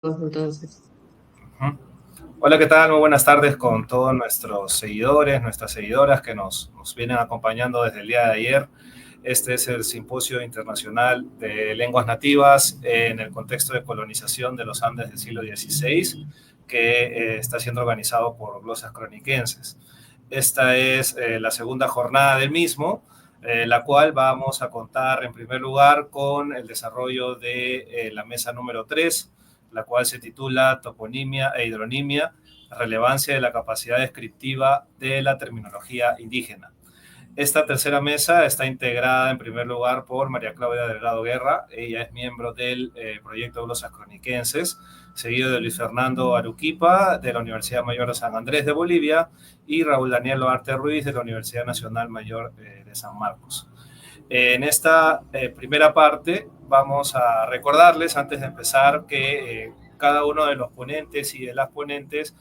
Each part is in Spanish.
Entonces. Ujú. Hola, ¿qué tal? Muy buenas tardes con todos nuestros seguidores, nuestras seguidoras que nos vienen acompañando desde el día de ayer. Este es el Simposio Internacional de Lenguas Nativas en el contexto de colonización de los Andes del siglo XVI, que está siendo organizado por glosas croniquenses. Esta es la segunda jornada del mismo, la cual vamos a contar en primer lugar con el desarrollo de la mesa número 3, la cual se titula Toponimia e Hidronimia, relevancia de la capacidad descriptiva de la terminología indígena. Esta tercera mesa está integrada en primer lugar por María Claudia Delgado Guerra. Ella es miembro del proyecto Glosas Croniquenses, seguido de Luis Fernando Aruquipa de la Universidad Mayor de San Andrés de Bolivia y Raúl Daniel Loarte Ruiz de la Universidad Nacional Mayor de San Marcos. En esta primera parte vamos a recordarles antes de empezar que cada uno de los ponentes y de las ponentes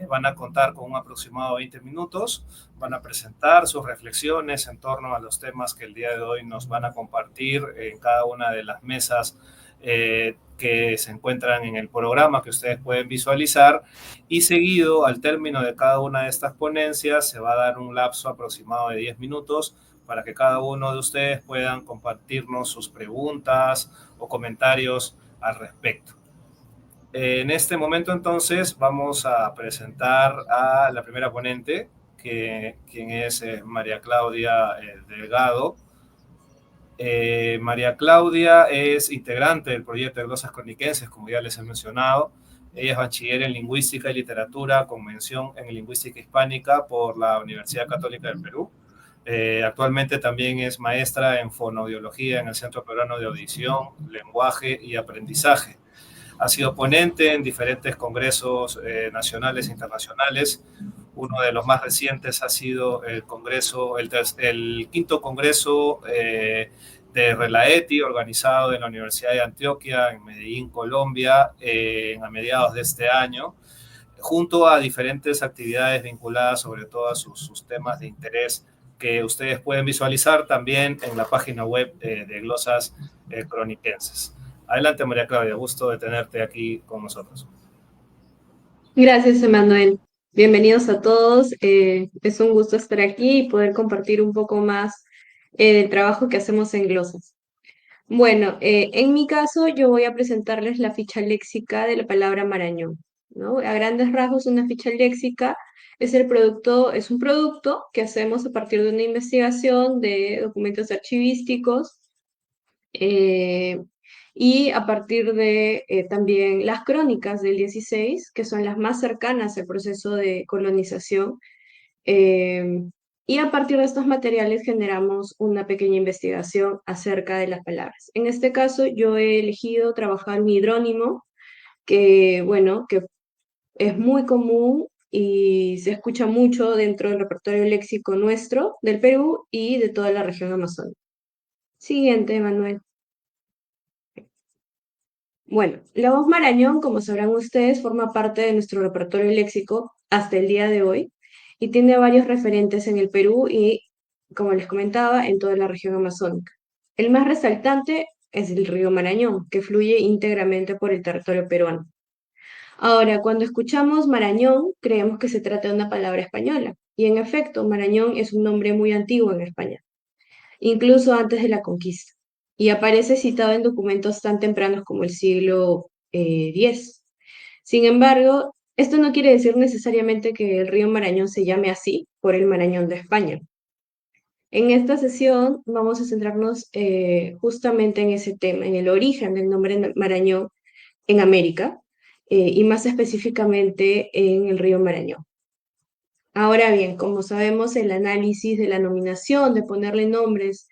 van a contar con un aproximado de 20 minutos, van a presentar sus reflexiones en torno a los temas que el día de hoy nos van a compartir en cada una de las mesas que se encuentran en el programa que ustedes pueden visualizar, y seguido al término de cada una de estas ponencias se va a dar un lapso aproximado de 10 minutos para que cada uno de ustedes puedan compartirnos sus preguntas o comentarios al respecto. En este momento entonces vamos a presentar a la primera ponente, quien es María Claudia Delgado. María Claudia es integrante del proyecto de glosas croniquenses, como ya les he mencionado. Ella es bachiller en lingüística y literatura con mención en lingüística hispánica por la Universidad Católica del Perú. Actualmente también es maestra en fonoaudiología en el Centro Peruano de Audición, Lenguaje y Aprendizaje. Ha sido ponente en diferentes congresos nacionales e internacionales. Uno de los más recientes ha sido el congreso, el quinto congreso de Relaeti, organizado en la Universidad de Antioquia, en Medellín, Colombia, a mediados de este año, junto a diferentes actividades vinculadas sobre todo a sus temas de interés que ustedes pueden visualizar también en la página web de Glosas Croniquenses. Adelante, María Claudia, gusto de tenerte aquí con nosotros. Gracias, Emanuel. Bienvenidos a todos. Es un gusto estar aquí y poder compartir un poco más del trabajo que hacemos en Glosas. Bueno, en mi caso yo voy a presentarles la ficha léxica de la palabra marañón, ¿no? A grandes rasgos, una ficha léxica es un producto que hacemos a partir de una investigación de documentos archivísticos, eh, y a partir de también las crónicas del 16, que son las más cercanas al proceso de colonización. eh, y a partir de estos materiales generamos una pequeña investigación acerca de las palabras. En este caso, yo he elegido trabajar un hidrónimo que, bueno, que es muy común y se escucha mucho dentro del repertorio léxico nuestro, del Perú y de toda la región amazónica. Siguiente, Manuel. Bueno, la voz marañón, como sabrán ustedes, forma parte de nuestro repertorio léxico hasta el día de hoy y tiene varios referentes en el Perú y, como les comentaba, en toda la región amazónica. El más resaltante es el río Marañón, que fluye íntegramente por el territorio peruano. Ahora, cuando escuchamos Marañón, creemos que se trata de una palabra española, y en efecto, Marañón es un nombre muy antiguo en España, incluso antes de la conquista, y aparece citado en documentos tan tempranos como el siglo X. Sin embargo, esto no quiere decir necesariamente que el río Marañón se llame así por el Marañón de España. En esta sesión vamos a centrarnos justamente en ese tema, en el origen del nombre Marañón en América, y más específicamente en el río Marañón. Ahora bien, como sabemos, el análisis de la nominación, de ponerle nombres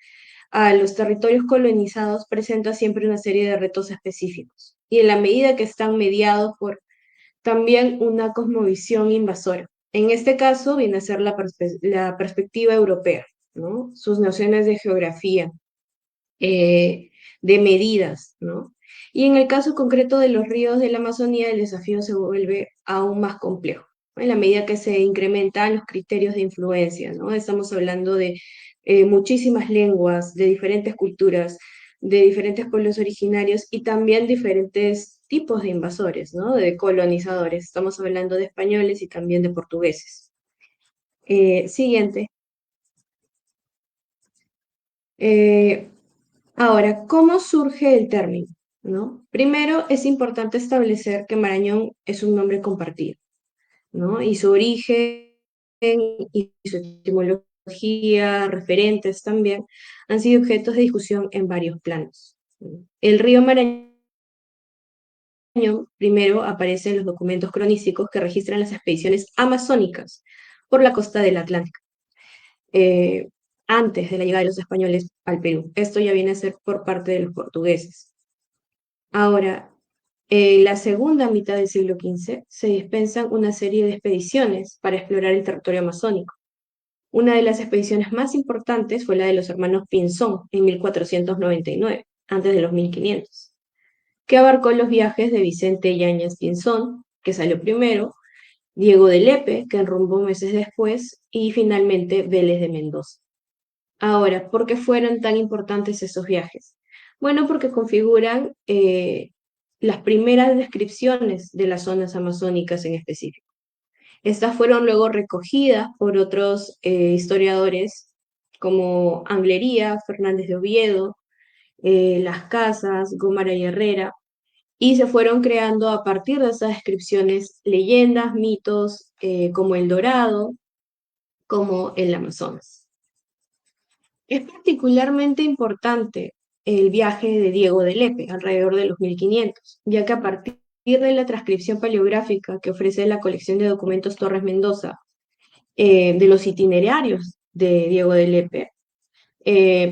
a los territorios colonizados, presenta siempre una serie de retos específicos. Y en la medida que están mediados por también una cosmovisión invasora. En este caso viene a ser la perspectiva europea, ¿no? Sus nociones de geografía, de medidas, ¿no? Y en el caso concreto de los ríos de la Amazonía, el desafío se vuelve aún más complejo, ¿no? En la medida que se incrementan los criterios de influencia, ¿no? Estamos hablando de muchísimas lenguas, de diferentes culturas, de diferentes pueblos originarios y también diferentes tipos de invasores, ¿no? De colonizadores. Estamos hablando de españoles y también de portugueses. Siguiente. Eh, Ahora, ¿cómo surge el término? ¿No? Primero, es importante establecer que Marañón es un nombre compartido, ¿no? Y su origen y su etimología, referentes también, han sido objetos de discusión en varios planos. El río Marañón primero aparece en los documentos cronísticos que registran las expediciones amazónicas por la costa del Atlántico, eh, antes de la llegada de los españoles al Perú. Esto ya viene a ser por parte de los portugueses. Ahora, en la segunda mitad del siglo XV se dispensan una serie de expediciones para explorar el territorio amazónico. Una de las expediciones más importantes fue la de los hermanos Pinzón en 1499, antes de los 1500, que abarcó los viajes de Vicente Yáñez Pinzón, que salió primero, Diego de Lepe, que enrumbó meses después, y finalmente Vélez de Mendoza. Ahora, ¿por qué fueron tan importantes esos viajes? Bueno, porque configuran las primeras descripciones de las zonas amazónicas en específico. Estas fueron luego recogidas por otros historiadores como Anglería, Fernández de Oviedo, Las Casas, Gómara y Herrera, y se fueron creando a partir de esas descripciones leyendas, mitos como el Dorado, como el Amazonas. Es particularmente importante el viaje de Diego de Lepe, alrededor de los 1500, ya que a partir de la transcripción paleográfica que ofrece la colección de documentos Torres Mendoza, de los itinerarios de Diego de Lepe,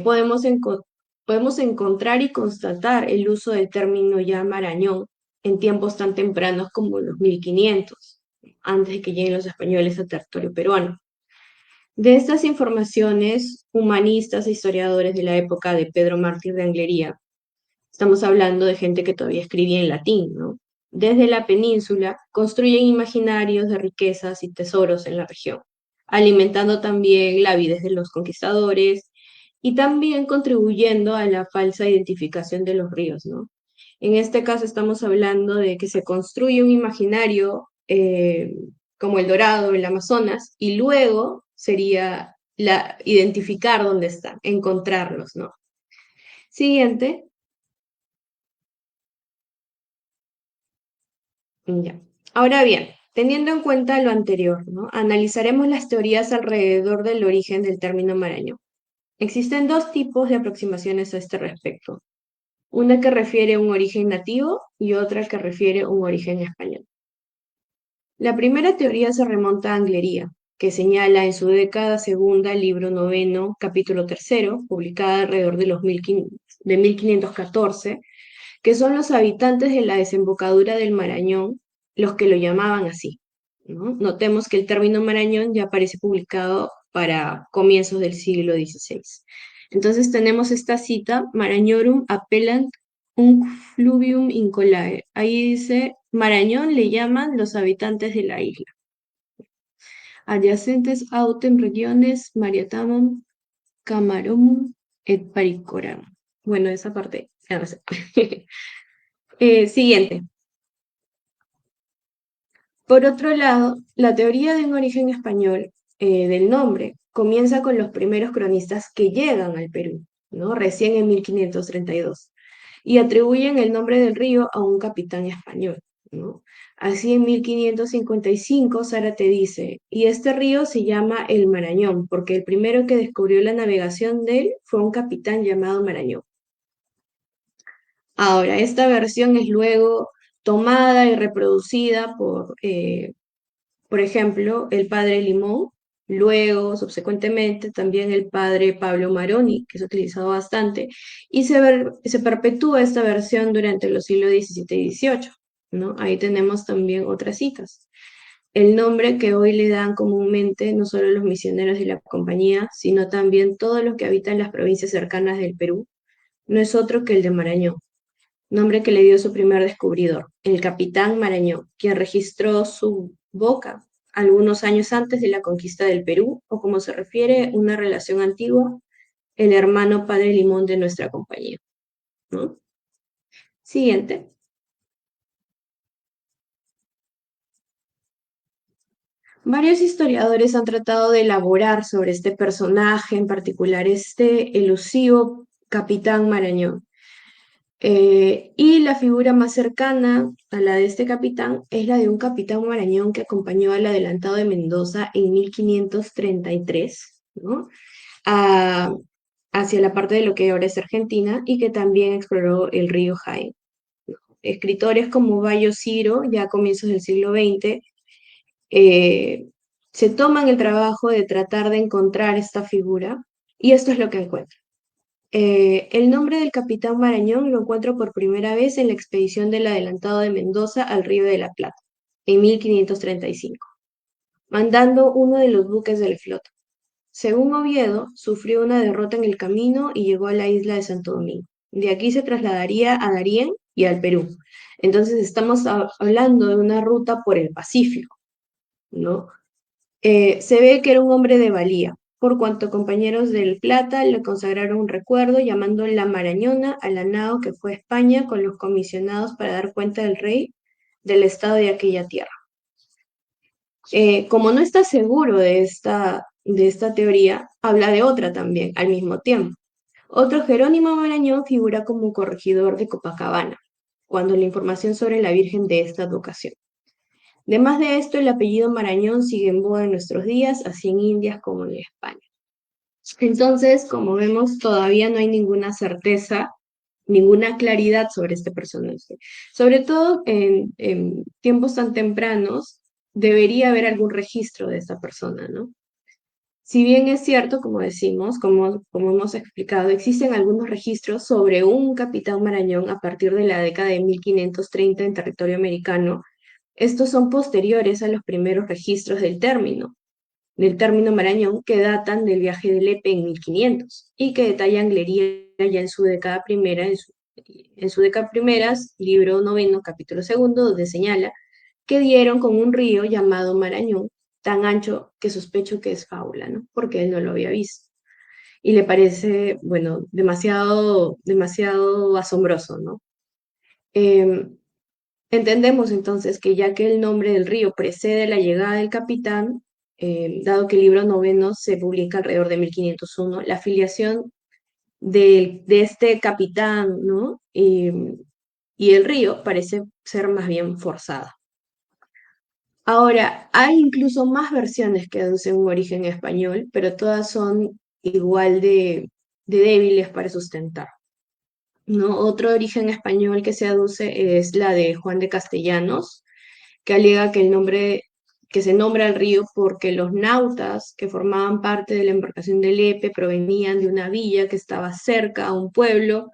podemos encontrar y constatar el uso del término ya Marañón en tiempos tan tempranos como los 1500, antes de que lleguen los españoles al territorio peruano. De estas informaciones, humanistas e historiadores de la época de Pedro Mártir de Anglería, estamos hablando de gente que todavía escribía en latín, ¿no? Desde la península construyen imaginarios de riquezas y tesoros en la región, alimentando también la avidez de los conquistadores y también contribuyendo a la falsa identificación de los ríos, ¿no? En este caso estamos hablando de que se construye un imaginario como el Dorado, el Amazonas, y luego sería identificar dónde están, encontrarlos, ¿no? Siguiente. Ya. Ahora bien, teniendo en cuenta lo anterior, ¿no? Analizaremos las teorías alrededor del origen del término Marañón. Existen dos tipos de aproximaciones a este respecto. Una que refiere a un origen nativo y otra que refiere a un origen español. La primera teoría se remonta a Anglería, que señala en su década segunda, libro noveno, capítulo tercero, publicada alrededor de los 1514, que son los habitantes de la desembocadura del Marañón los que lo llamaban así, ¿no? Notemos que el término Marañón ya aparece publicado para comienzos del siglo XVI. Entonces tenemos esta cita, Marañorum appellant unc fluvium incolae. Ahí dice, Marañón le llaman los habitantes de la isla. Adyacentes autem regiones Mariatamum, Camarum et Paricoram. Bueno, esa parte, ya no sé. Siguiente. Por otro lado, la teoría de un origen español del nombre comienza con los primeros cronistas que llegan al Perú, ¿no? Recién en 1532, y atribuyen el nombre del río a un capitán español, ¿no? Así en 1555 Zárate dice, y este río se llama el Marañón, porque el primero que descubrió la navegación de él fue un capitán llamado Marañón. Ahora, esta versión es luego tomada y reproducida por ejemplo, el padre Limón, luego, subsecuentemente, también el padre Pablo Maroni, que es utilizado bastante, y se perpetúa esta versión durante los siglos XVII y XVIII, ¿no? Ahí tenemos también otras citas. El nombre que hoy le dan comúnmente no solo los misioneros de la compañía, sino también todos los que habitan las provincias cercanas del Perú, no es otro que el de Marañón, nombre que le dio su primer descubridor, el capitán Marañón, quien registró su boca algunos años antes de la conquista del Perú, o como se refiere, una relación antigua, el hermano padre Limón de nuestra compañía, ¿no? Siguiente. Varios historiadores han tratado de elaborar sobre este personaje, en particular este elusivo capitán Marañón. Y la figura más cercana a la de este capitán es la de un capitán Marañón que acompañó al adelantado de Mendoza en 1533, ¿no? A- hacia la parte de lo que ahora es Argentina y que también exploró el río Jaén. Escritores como Bayo Ciro, ya a comienzos del siglo XX, eh, se toman el trabajo de tratar de encontrar esta figura y esto es lo que encuentran. El nombre del capitán Marañón lo encuentro por primera vez en la expedición del adelantado de Mendoza al Río de la Plata, en 1535, mandando uno de los buques de la flota. Según Oviedo, sufrió una derrota en el camino y llegó a la isla de Santo Domingo. De aquí se trasladaría a Darién y al Perú. Entonces estamos hablando de una ruta por el Pacífico, ¿no? Se ve que era un hombre de valía, por cuanto compañeros del Plata le consagraron un recuerdo llamando la Marañona a la nao que fue a España con los comisionados para dar cuenta del rey del estado de aquella tierra. Como no está seguro de esta teoría, habla de otra también al mismo tiempo. Otro Jerónimo Marañón figura como corregidor de Copacabana, cuando la información sobre la Virgen de esta advocación. Además de esto, el apellido Marañón sigue en boga en nuestros días, así en Indias como en España. Entonces, como vemos, todavía no hay ninguna certeza, ninguna claridad sobre este personaje. Sobre todo en tiempos tan tempranos, debería haber algún registro de esta persona, ¿no? Si bien es cierto, como decimos, como hemos explicado, existen algunos registros sobre un capitán Marañón a partir de la década de 1530 en territorio americano. Estos son posteriores a los primeros registros del término Marañón, que datan del viaje de Lepe en 1500 y que detallan Lería ya en su década primera, en su década primeras, libro noveno, capítulo segundo, donde señala que dieron con un río llamado Marañón, tan ancho que sospecho que es fábula, ¿no? Porque él no lo había visto. Y le parece, bueno, demasiado asombroso, ¿no? Em, Entendemos entonces que ya que el nombre del río precede la llegada del capitán, dado que el libro noveno se publica alrededor de 1501, la afiliación de este capitán, ¿no? Y el río parece ser más bien forzada. Ahora, hay incluso más versiones que aducen un origen español, pero todas son igual de débiles para sustentar, ¿no? Otro origen español que se aduce es la de Juan de Castellanos, que alega que que se nombra el río porque los nautas que formaban parte de la embarcación de Lepe provenían de una villa que estaba cerca a un pueblo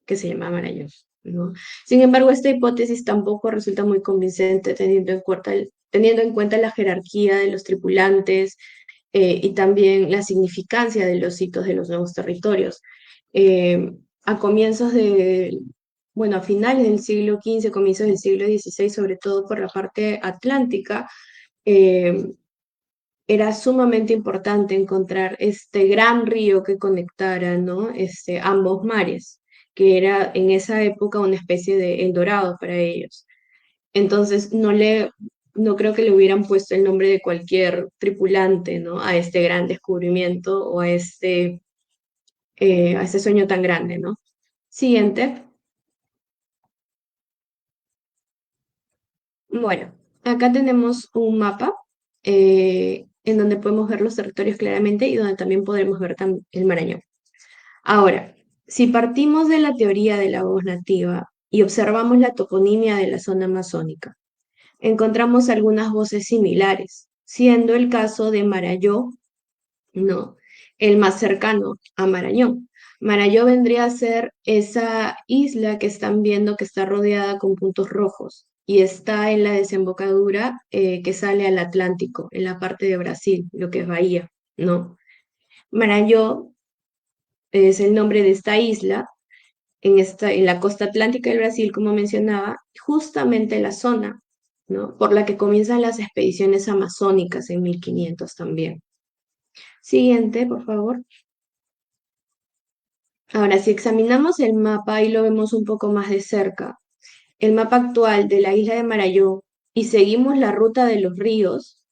que se llamaba Marañón, ¿no? Sin embargo, esta hipótesis tampoco resulta muy convincente teniendo en cuenta la jerarquía de los tripulantes y también la significancia de los hitos de los nuevos territorios. Eh, a comienzos de, bueno, a finales del siglo XV, comienzos del siglo XVI, sobre todo por la parte atlántica, eh, era sumamente importante encontrar este gran río que conectara, ¿no? Ambos mares, que era en esa época una especie de Eldorado para ellos. Entonces, no creo que le hubieran puesto el nombre de cualquier tripulante, ¿no? A este gran descubrimiento o a este sueño tan grande, ¿no? Siguiente. Bueno, acá tenemos un mapa en donde podemos ver los territorios claramente y donde también podremos ver el Marañón. Ahora, si partimos de la teoría de la voz nativa y observamos la toponimia de la zona amazónica, encontramos algunas voces similares, siendo el caso de Marayó, ¿no? El más cercano a Marañón. Marayó vendría a ser esa isla que están viendo que está rodeada con puntos rojos y está en la desembocadura que sale al Atlántico, en la parte de Brasil, lo que es Bahía, ¿no? Marayó es el nombre de esta isla en la costa atlántica del Brasil, como mencionaba, justamente la zona, ¿no? Por la que comienzan las expediciones amazónicas en 1500 también. Siguiente, por favor. Ahora, si examinamos el mapa y lo vemos un poco más de cerca, el mapa actual de la isla de Marayó y seguimos la ruta de los ríos,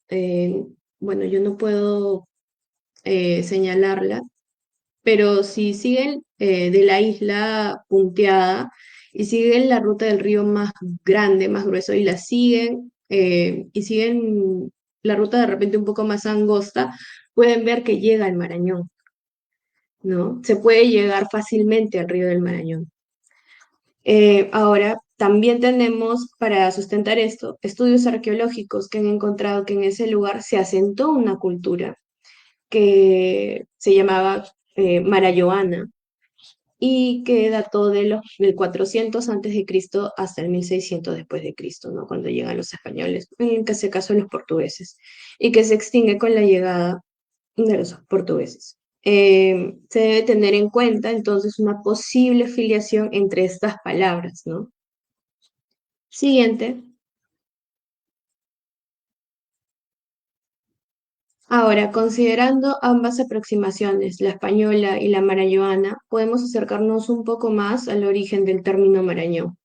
bueno, yo no puedo señalarla, pero si siguen de la isla punteada y siguen la ruta del río más grande, más grueso, y siguen la ruta de repente un poco más angosta, pueden ver que llega al Marañón, ¿no? Se puede llegar fácilmente al río del Marañón. Ahora, también tenemos, para sustentar esto, estudios arqueológicos que han encontrado que en ese lugar se asentó una cultura que se llamaba Marayoana y que dató del 400 antes de Cristo hasta el 1600 después de Cristo, ¿no? Cuando llegan los españoles, en ese caso los portugueses, y que se extingue con la llegada de los portugueses. Se debe tener en cuenta entonces una posible filiación entre estas palabras, ¿no? Siguiente. Ahora, considerando ambas aproximaciones, la española y la marañoana, podemos acercarnos un poco más al origen del término Marañón.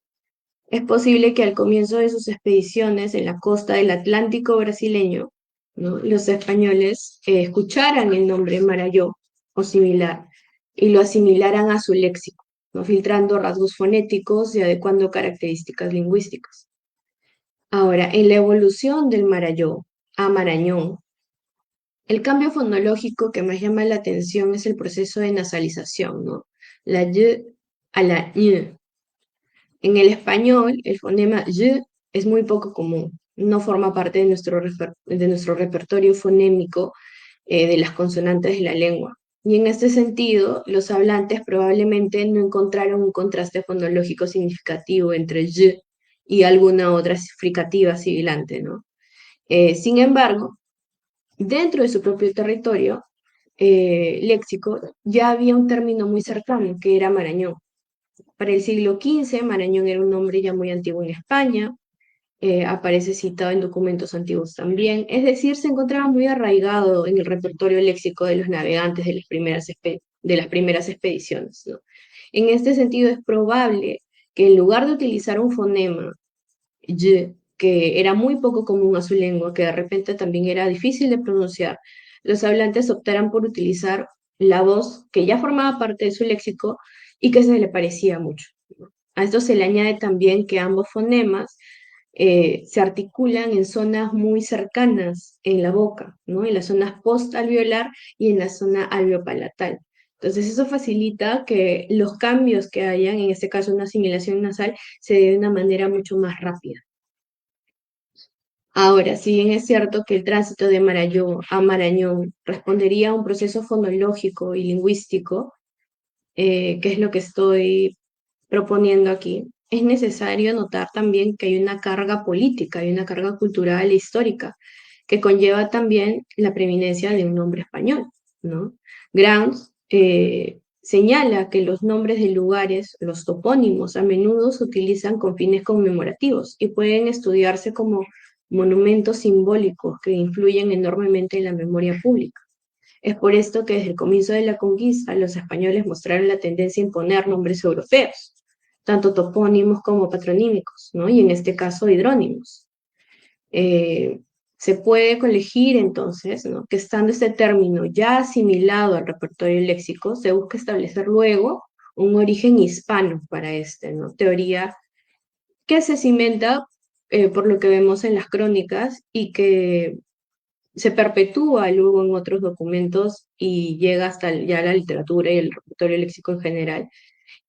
Es posible que al comienzo de sus expediciones en la costa del Atlántico brasileño, ¿no?, los españoles escucharan el nombre Marayó o similar y lo asimilaran a su léxico, ¿no?, filtrando rasgos fonéticos y adecuando características lingüísticas. Ahora, en la evolución del Marayó a Marañón, el cambio fonológico que más llama la atención es el proceso de nasalización, ¿no? La y a la ñ. En el español, el fonema y es muy poco común, no forma parte de nuestro repertorio fonémico de las consonantes de la lengua. Y en este sentido, los hablantes probablemente no encontraron un contraste fonológico significativo entre y alguna otra fricativa sibilante, ¿no? Sin embargo, dentro de su propio territorio léxico, ya había un término muy cercano, que era Marañón. Para el siglo XV, Marañón era un nombre ya muy antiguo en España, aparece citado en documentos antiguos también, es decir, se encontraba muy arraigado en el repertorio léxico de los navegantes de las primeras expediciones, ¿no? En este sentido, es probable que en lugar de utilizar un fonema y, que era muy poco común a su lengua, que de repente también era difícil de pronunciar, los hablantes optaran por utilizar la voz que ya formaba parte de su léxico y que se le parecía mucho, ¿no? A esto se le añade también que ambos fonemas se articulan en zonas muy cercanas en la boca, ¿no? En las zonas postalveolar y en la zona alveopalatal. Entonces eso facilita que los cambios que hayan, en este caso una asimilación nasal, se dé de una manera mucho más rápida. Ahora, si bien es cierto que el tránsito de Marayó a Marañón respondería a un proceso fonológico y lingüístico, que es lo que estoy proponiendo aquí, es necesario notar también que hay una carga política, hay una carga cultural e histórica, que conlleva también la preeminencia de un nombre español, ¿no? Grounds señala que los nombres de lugares, los topónimos, a menudo se utilizan con fines conmemorativos y pueden estudiarse como monumentos simbólicos que influyen enormemente en la memoria pública. Es por esto que desde el comienzo de la conquista los españoles mostraron la tendencia a imponer nombres europeos, tanto topónimos como patronímicos, ¿no? Y en este caso hidrónimos. Se puede colegir entonces, ¿no?, que estando este término ya asimilado al repertorio léxico, se busca establecer luego un origen hispano para este, ¿no? Teoría que se cimenta por lo que vemos en las crónicas y que se perpetúa luego en otros documentos y llega hasta ya la literatura y el repertorio léxico en general.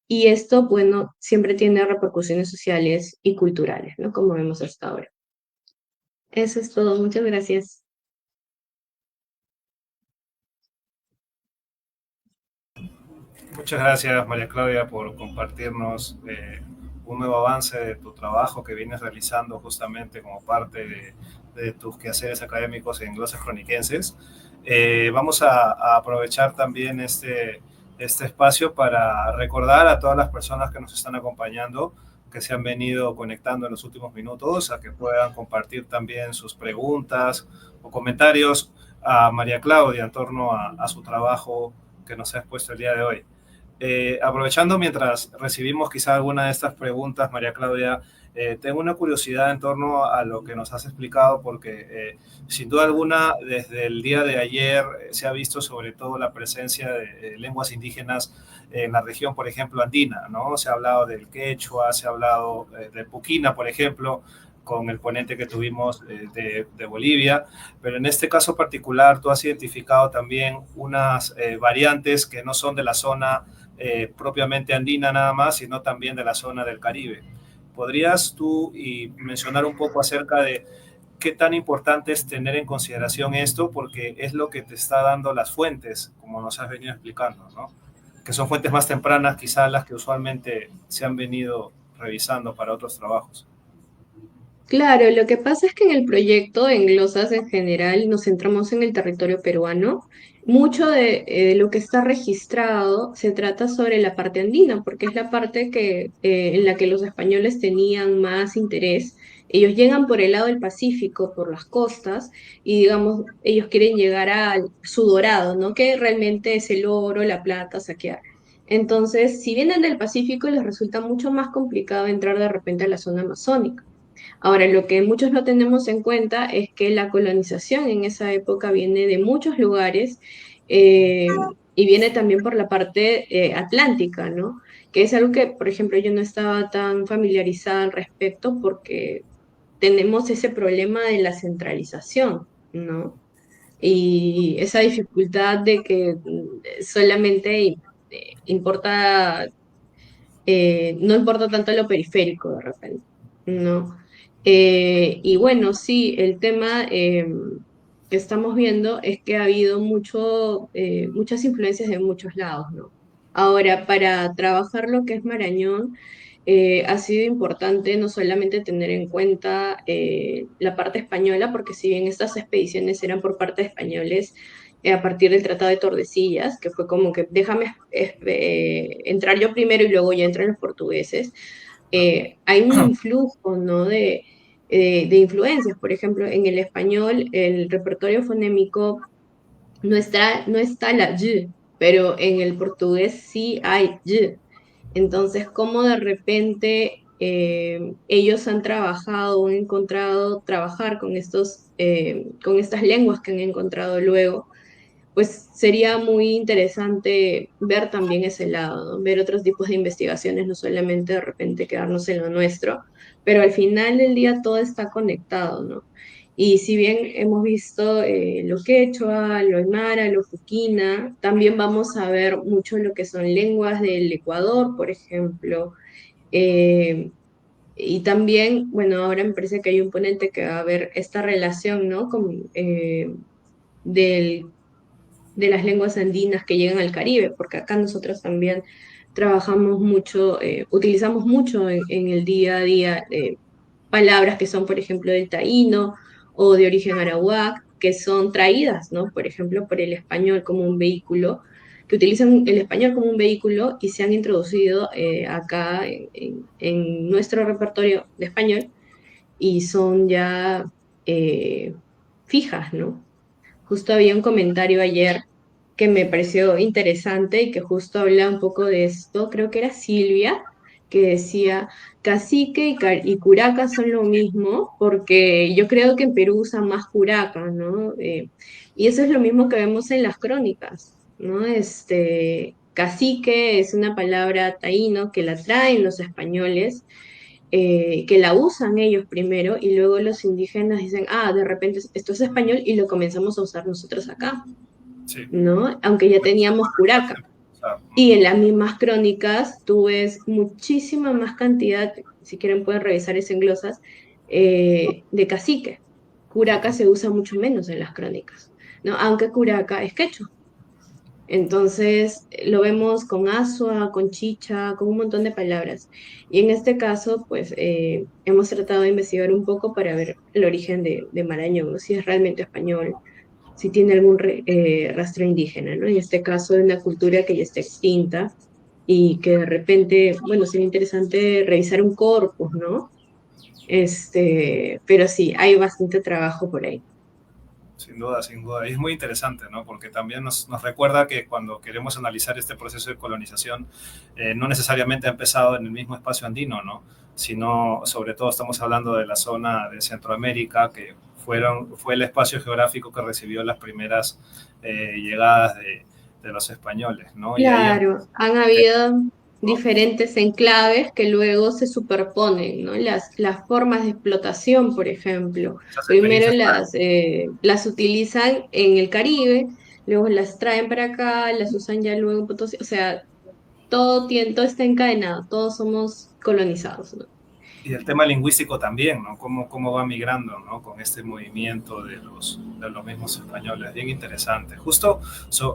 Y esto, bueno, siempre tiene repercusiones sociales y culturales, ¿no? Como vemos hasta ahora. Eso es todo. Muchas gracias. Muchas gracias, María Claudia, por compartirnos un nuevo avance de tu trabajo que vienes realizando justamente como parte de tus quehaceres académicos en glosas croniquenses. Vamos a aprovechar también este espacio para recordar a todas las personas que nos están acompañando, que se han venido conectando en los últimos minutos, a que puedan compartir también sus preguntas o comentarios a María Claudia en torno a su trabajo que nos ha expuesto el día de hoy. Aprovechando mientras recibimos quizá alguna de estas preguntas, María Claudia, Tengo una curiosidad en torno a lo que nos has explicado, porque sin duda alguna, desde el día de ayer se ha visto sobre todo la presencia de lenguas indígenas en la región, por ejemplo, andina, ¿no? Se ha hablado del quechua, se ha hablado de puquina, por ejemplo, con el ponente que tuvimos de Bolivia, pero en este caso particular tú has identificado también unas variantes que no son de la zona propiamente andina nada más, sino también de la zona del Caribe. ¿Podrías tú y mencionar un poco acerca de qué tan importante es tener en consideración esto? Porque es lo que te está dando las fuentes, como nos has venido explicando, ¿no? Que son fuentes más tempranas, quizás las que usualmente se han venido revisando para otros trabajos. Claro, lo que pasa es que en el proyecto, en Glosas en general, nos centramos en el territorio peruano. Mucho de lo que está registrado se trata sobre la parte andina, porque es la parte en la que los españoles tenían más interés. Ellos llegan por el lado del Pacífico, por las costas, y digamos, ellos quieren llegar a su dorado, ¿no? Que realmente es el oro, la plata, saquear. Entonces, si vienen del Pacífico, les resulta mucho más complicado entrar de repente a la zona amazónica. Ahora, lo que muchos no tenemos en cuenta es que la colonización en esa época viene de muchos lugares eh, y viene también por la parte atlántica, ¿no? Que es algo que, por ejemplo, yo no estaba tan familiarizada al respecto porque tenemos ese problema de la centralización, ¿no? Y esa dificultad de que solamente importa no importa tanto lo periférico de repente, ¿no? Y bueno, sí, el tema que estamos viendo es que ha habido muchas influencias de muchos lados, ¿no? Ahora, para trabajar lo que es Marañón, ha sido importante no solamente tener en cuenta la parte española, porque si bien estas expediciones eran por parte de españoles, a partir del Tratado de Tordesillas, que fue como que déjame entrar yo primero y luego ya entran los portugueses, hay un influjo, ¿no? De influencias. Por ejemplo, en el español, el repertorio fonémico no está la y, pero en el portugués sí hay y. Entonces, cómo de repente ellos han trabajado, han encontrado trabajar con estas lenguas que han encontrado luego, pues sería muy interesante ver también ese lado, ¿no? Ver otros tipos de investigaciones, no solamente de repente quedarnos en lo nuestro, pero al final del día todo está conectado, ¿no? Y si bien hemos visto lo quechua, lo aymara, lo fuquina, también vamos a ver mucho lo que son lenguas del Ecuador, por ejemplo. eh, y también, bueno, ahora me parece que hay un ponente que va a ver esta relación, ¿no? Del de las lenguas andinas que llegan al Caribe, porque acá nosotros también trabajamos mucho, utilizamos mucho en el día a día palabras que son, por ejemplo, del taíno o de origen arawak, que son traídas, ¿no? Por ejemplo, por el español como un vehículo, que utilizan el español como un vehículo y se han introducido acá en nuestro repertorio de español y son ya eh, fijas, ¿no? Justo había un comentario ayer que me pareció interesante y que justo habla un poco de esto. Creo que era Silvia, que decía, cacique y curaca son lo mismo, porque yo creo que en Perú usan más curaca, ¿no? Y eso es lo mismo que vemos en las crónicas, ¿no? Cacique es una palabra taíno que la traen los españoles, que la usan ellos primero y luego los indígenas dicen, ah, de repente esto es español y lo comenzamos a usar nosotros acá, Sí. ¿no? Aunque ya teníamos curaca. O sea, Y en las mismas crónicas tú ves muchísima más cantidad, si quieren pueden revisar ese en glosas, de cacique. Curaca se usa mucho menos en las crónicas, ¿no? Aunque curaca es quechua. Entonces, lo vemos con asua, con chicha, con un montón de palabras. Y en este caso, pues, hemos tratado de investigar un poco para ver el origen de Marañón, ¿no? Si es realmente español, si tiene algún rastro indígena, ¿no? En este caso, de una cultura que ya está extinta y que de repente, bueno, sería interesante revisar un corpus, ¿no? Pero sí, hay bastante trabajo por ahí. sin duda, sin duda. Y es muy interesante, ¿no? Porque también nos recuerda que cuando queremos analizar este proceso de colonización, no necesariamente ha empezado en el mismo espacio andino, ¿no? sino sobre todo estamos hablando de la zona de Centroamérica, que fue el espacio geográfico que recibió las primeras llegadas de los españoles, ¿no? Y ahí Claro, han habido diferentes enclaves que luego se superponen, ¿no? Las formas de explotación, por ejemplo. muchas Primero experiencias. las utilizan en el Caribe, luego las traen para acá, las usan ya luego en Potosí. O sea, todo está encadenado, todos somos colonizados, ¿no? Y el tema lingüístico también, ¿no? Cómo va migrando, ¿no? Con este movimiento de los mismos españoles. Bien interesante. Justo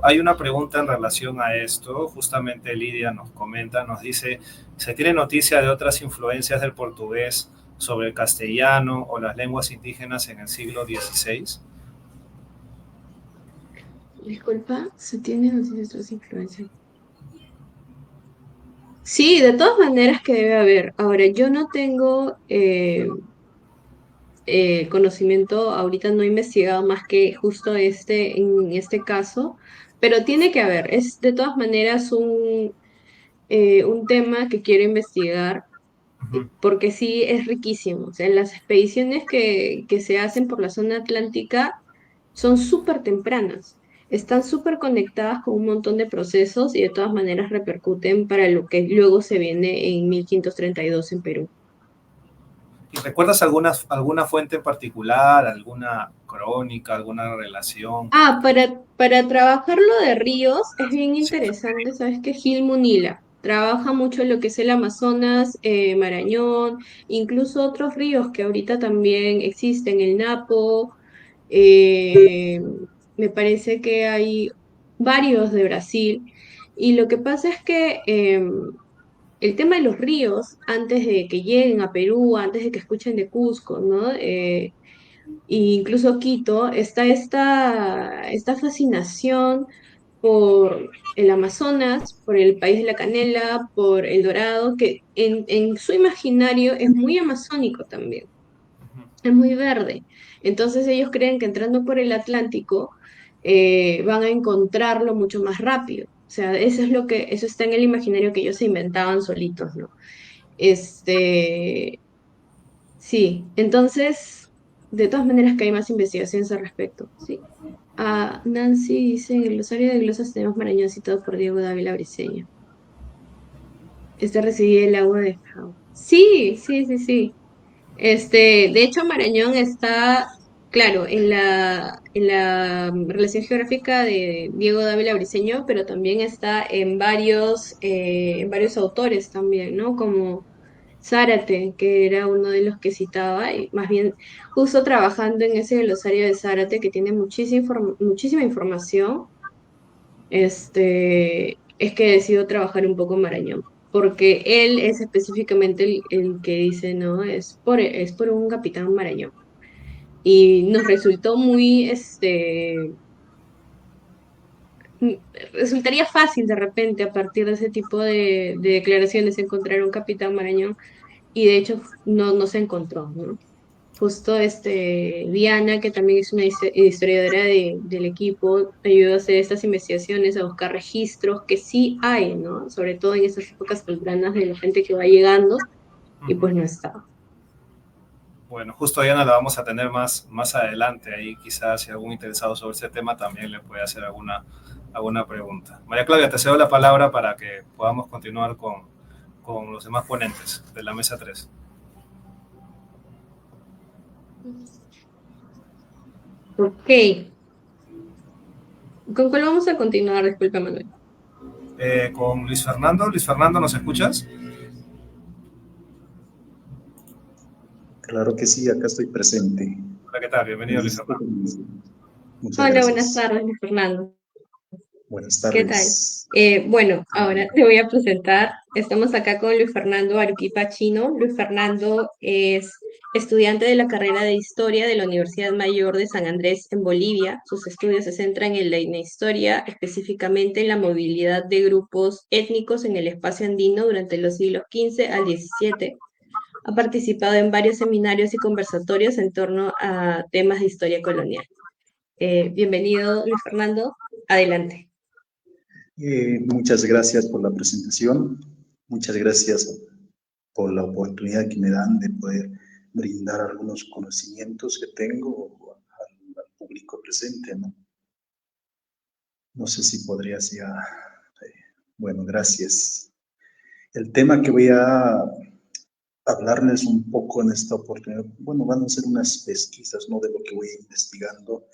hay una pregunta en relación a esto. Justamente Lidia nos comenta, nos dice, ¿se tiene noticia de otras influencias del portugués sobre el castellano o las lenguas indígenas en el siglo XVI? Disculpa, ¿se tienen noticias de otras influencias? Sí, de todas maneras que debe haber. Ahora, yo no tengo conocimiento, ahorita no he investigado más que justo en este caso, pero tiene que haber. Es de todas maneras un tema que quiero investigar Ujú. porque sí es riquísimo. O sea, las expediciones que se hacen por la zona atlántica son súper tempranas. Están súper conectadas con un montón de procesos y de todas maneras repercuten para lo que luego se viene en 1532 en Perú. ¿Y recuerdas alguna fuente en particular, alguna crónica, alguna relación? Ah, para trabajar lo de ríos es bien Sí. interesante, ¿sabes qué? Gil Munila trabaja mucho lo que es el Amazonas, Marañón, incluso otros ríos que ahorita también existen, el Napo, eh, me parece que hay varios de Brasil. Y lo que pasa es que el tema de los ríos, antes de que lleguen a Perú, antes de que escuchen de Cusco, ¿no? E incluso Quito, está esta fascinación por el Amazonas, por el país de la canela, por el Dorado, que en su imaginario es muy amazónico también, es muy verde. Entonces ellos creen que entrando por el Atlántico van a encontrarlo mucho más rápido. O sea, eso está en el imaginario que ellos se inventaban solitos, ¿no? Este, Sí, entonces, de todas maneras que hay más investigaciones al respecto, sí. Nancy dice, en el glosario de glosas tenemos Marañón citado por Diego Dávila Briceño. Este recibía el agua de Jau. Sí, sí, sí, sí. De hecho, Marañón está, claro, en la relación geográfica de Diego Dávila Briceño, pero también está en varios autores también, ¿no? Como Zárate, que era uno de los que citaba, y más bien justo trabajando en ese glosario de Zárate que tiene muchísima información, es que decidió trabajar un poco en Marañón, porque él es específicamente el que dice, no, es por un capitán Marañón. Y nos resultó mm, resultaría fácil de repente a partir de ese tipo de declaraciones encontrar un capitán Marañón, y de hecho no se encontró, ¿no? Justo Diana, que también es una historiadora del equipo, ayudó a hacer estas investigaciones, a buscar registros que sí hay, ¿no? Sobre todo en esas épocas tempranas de la gente que va llegando y Ujú. pues no estaba. Bueno, justo a Diana la vamos a tener más adelante. Ahí quizás si algún interesado sobre ese tema también le puede hacer alguna pregunta. María Claudia, te cedo la palabra para que podamos continuar con los demás ponentes de la mesa 3. Ok, ¿con cuál vamos a continuar? Disculpa, Manuel. Con Luis Fernando. Luis Fernando, ¿nos escuchas? Claro que sí, acá estoy presente. Hola, ¿qué tal? Bienvenido, Luis Necesito Fernando. permiso. Muchas Hola, buenas gracias. tardes, Luis Fernando. Buenas ¿Qué tal? tardes. Bueno, ahora te voy a presentar. Estamos acá con Luis Fernando Aruquipa Chino. Luis Fernando es estudiante de la carrera de Historia de la Universidad Mayor de San Andrés en Bolivia. Sus estudios se centran en la etnohistoria, específicamente en la movilidad de grupos étnicos en el espacio andino durante los siglos XV al XVII. Ha participado en varios seminarios y conversatorios en torno a temas de historia colonial. Bienvenido, Luis Fernando. Adelante. Muchas gracias por la presentación. Muchas gracias por la oportunidad que me dan de poder brindar algunos conocimientos que tengo al público presente, ¿no? No sé si podrías ya... bueno, gracias. El tema que voy a hablarles un poco en esta oportunidad, bueno, van a ser unas pesquisas, ¿no?, de lo que voy investigando.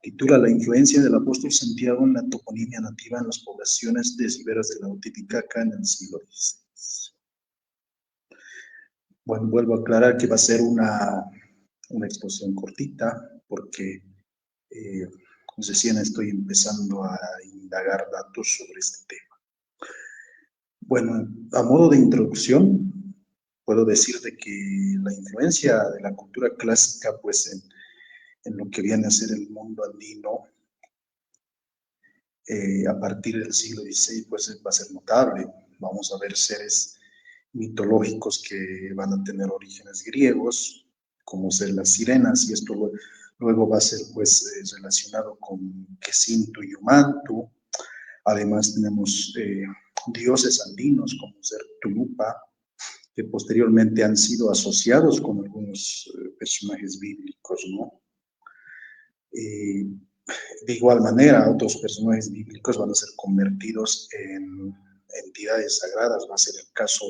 Titula La influencia del apóstol Santiago en la toponimia nativa en las poblaciones de Riberas de la Titicaca en el siglo XVI. Bueno, vuelvo a aclarar que va a ser una exposición cortita, porque recién estoy empezando a indagar datos sobre este tema. Bueno, a modo de introducción, puedo decir de que la influencia de la cultura clásica, pues, en lo que viene a ser el mundo andino, a partir del siglo XVI, pues, va a ser notable. Vamos a ver seres mitológicos que van a tener orígenes griegos, como ser las sirenas, y esto luego va a ser, pues, relacionado con Quesinto y Umantu. Además tenemos dioses andinos como ser Tulupa, que posteriormente han sido asociados con algunos personajes bíblicos, ¿no? De igual manera, otros personajes bíblicos van a ser convertidos en entidades sagradas. Va a ser el caso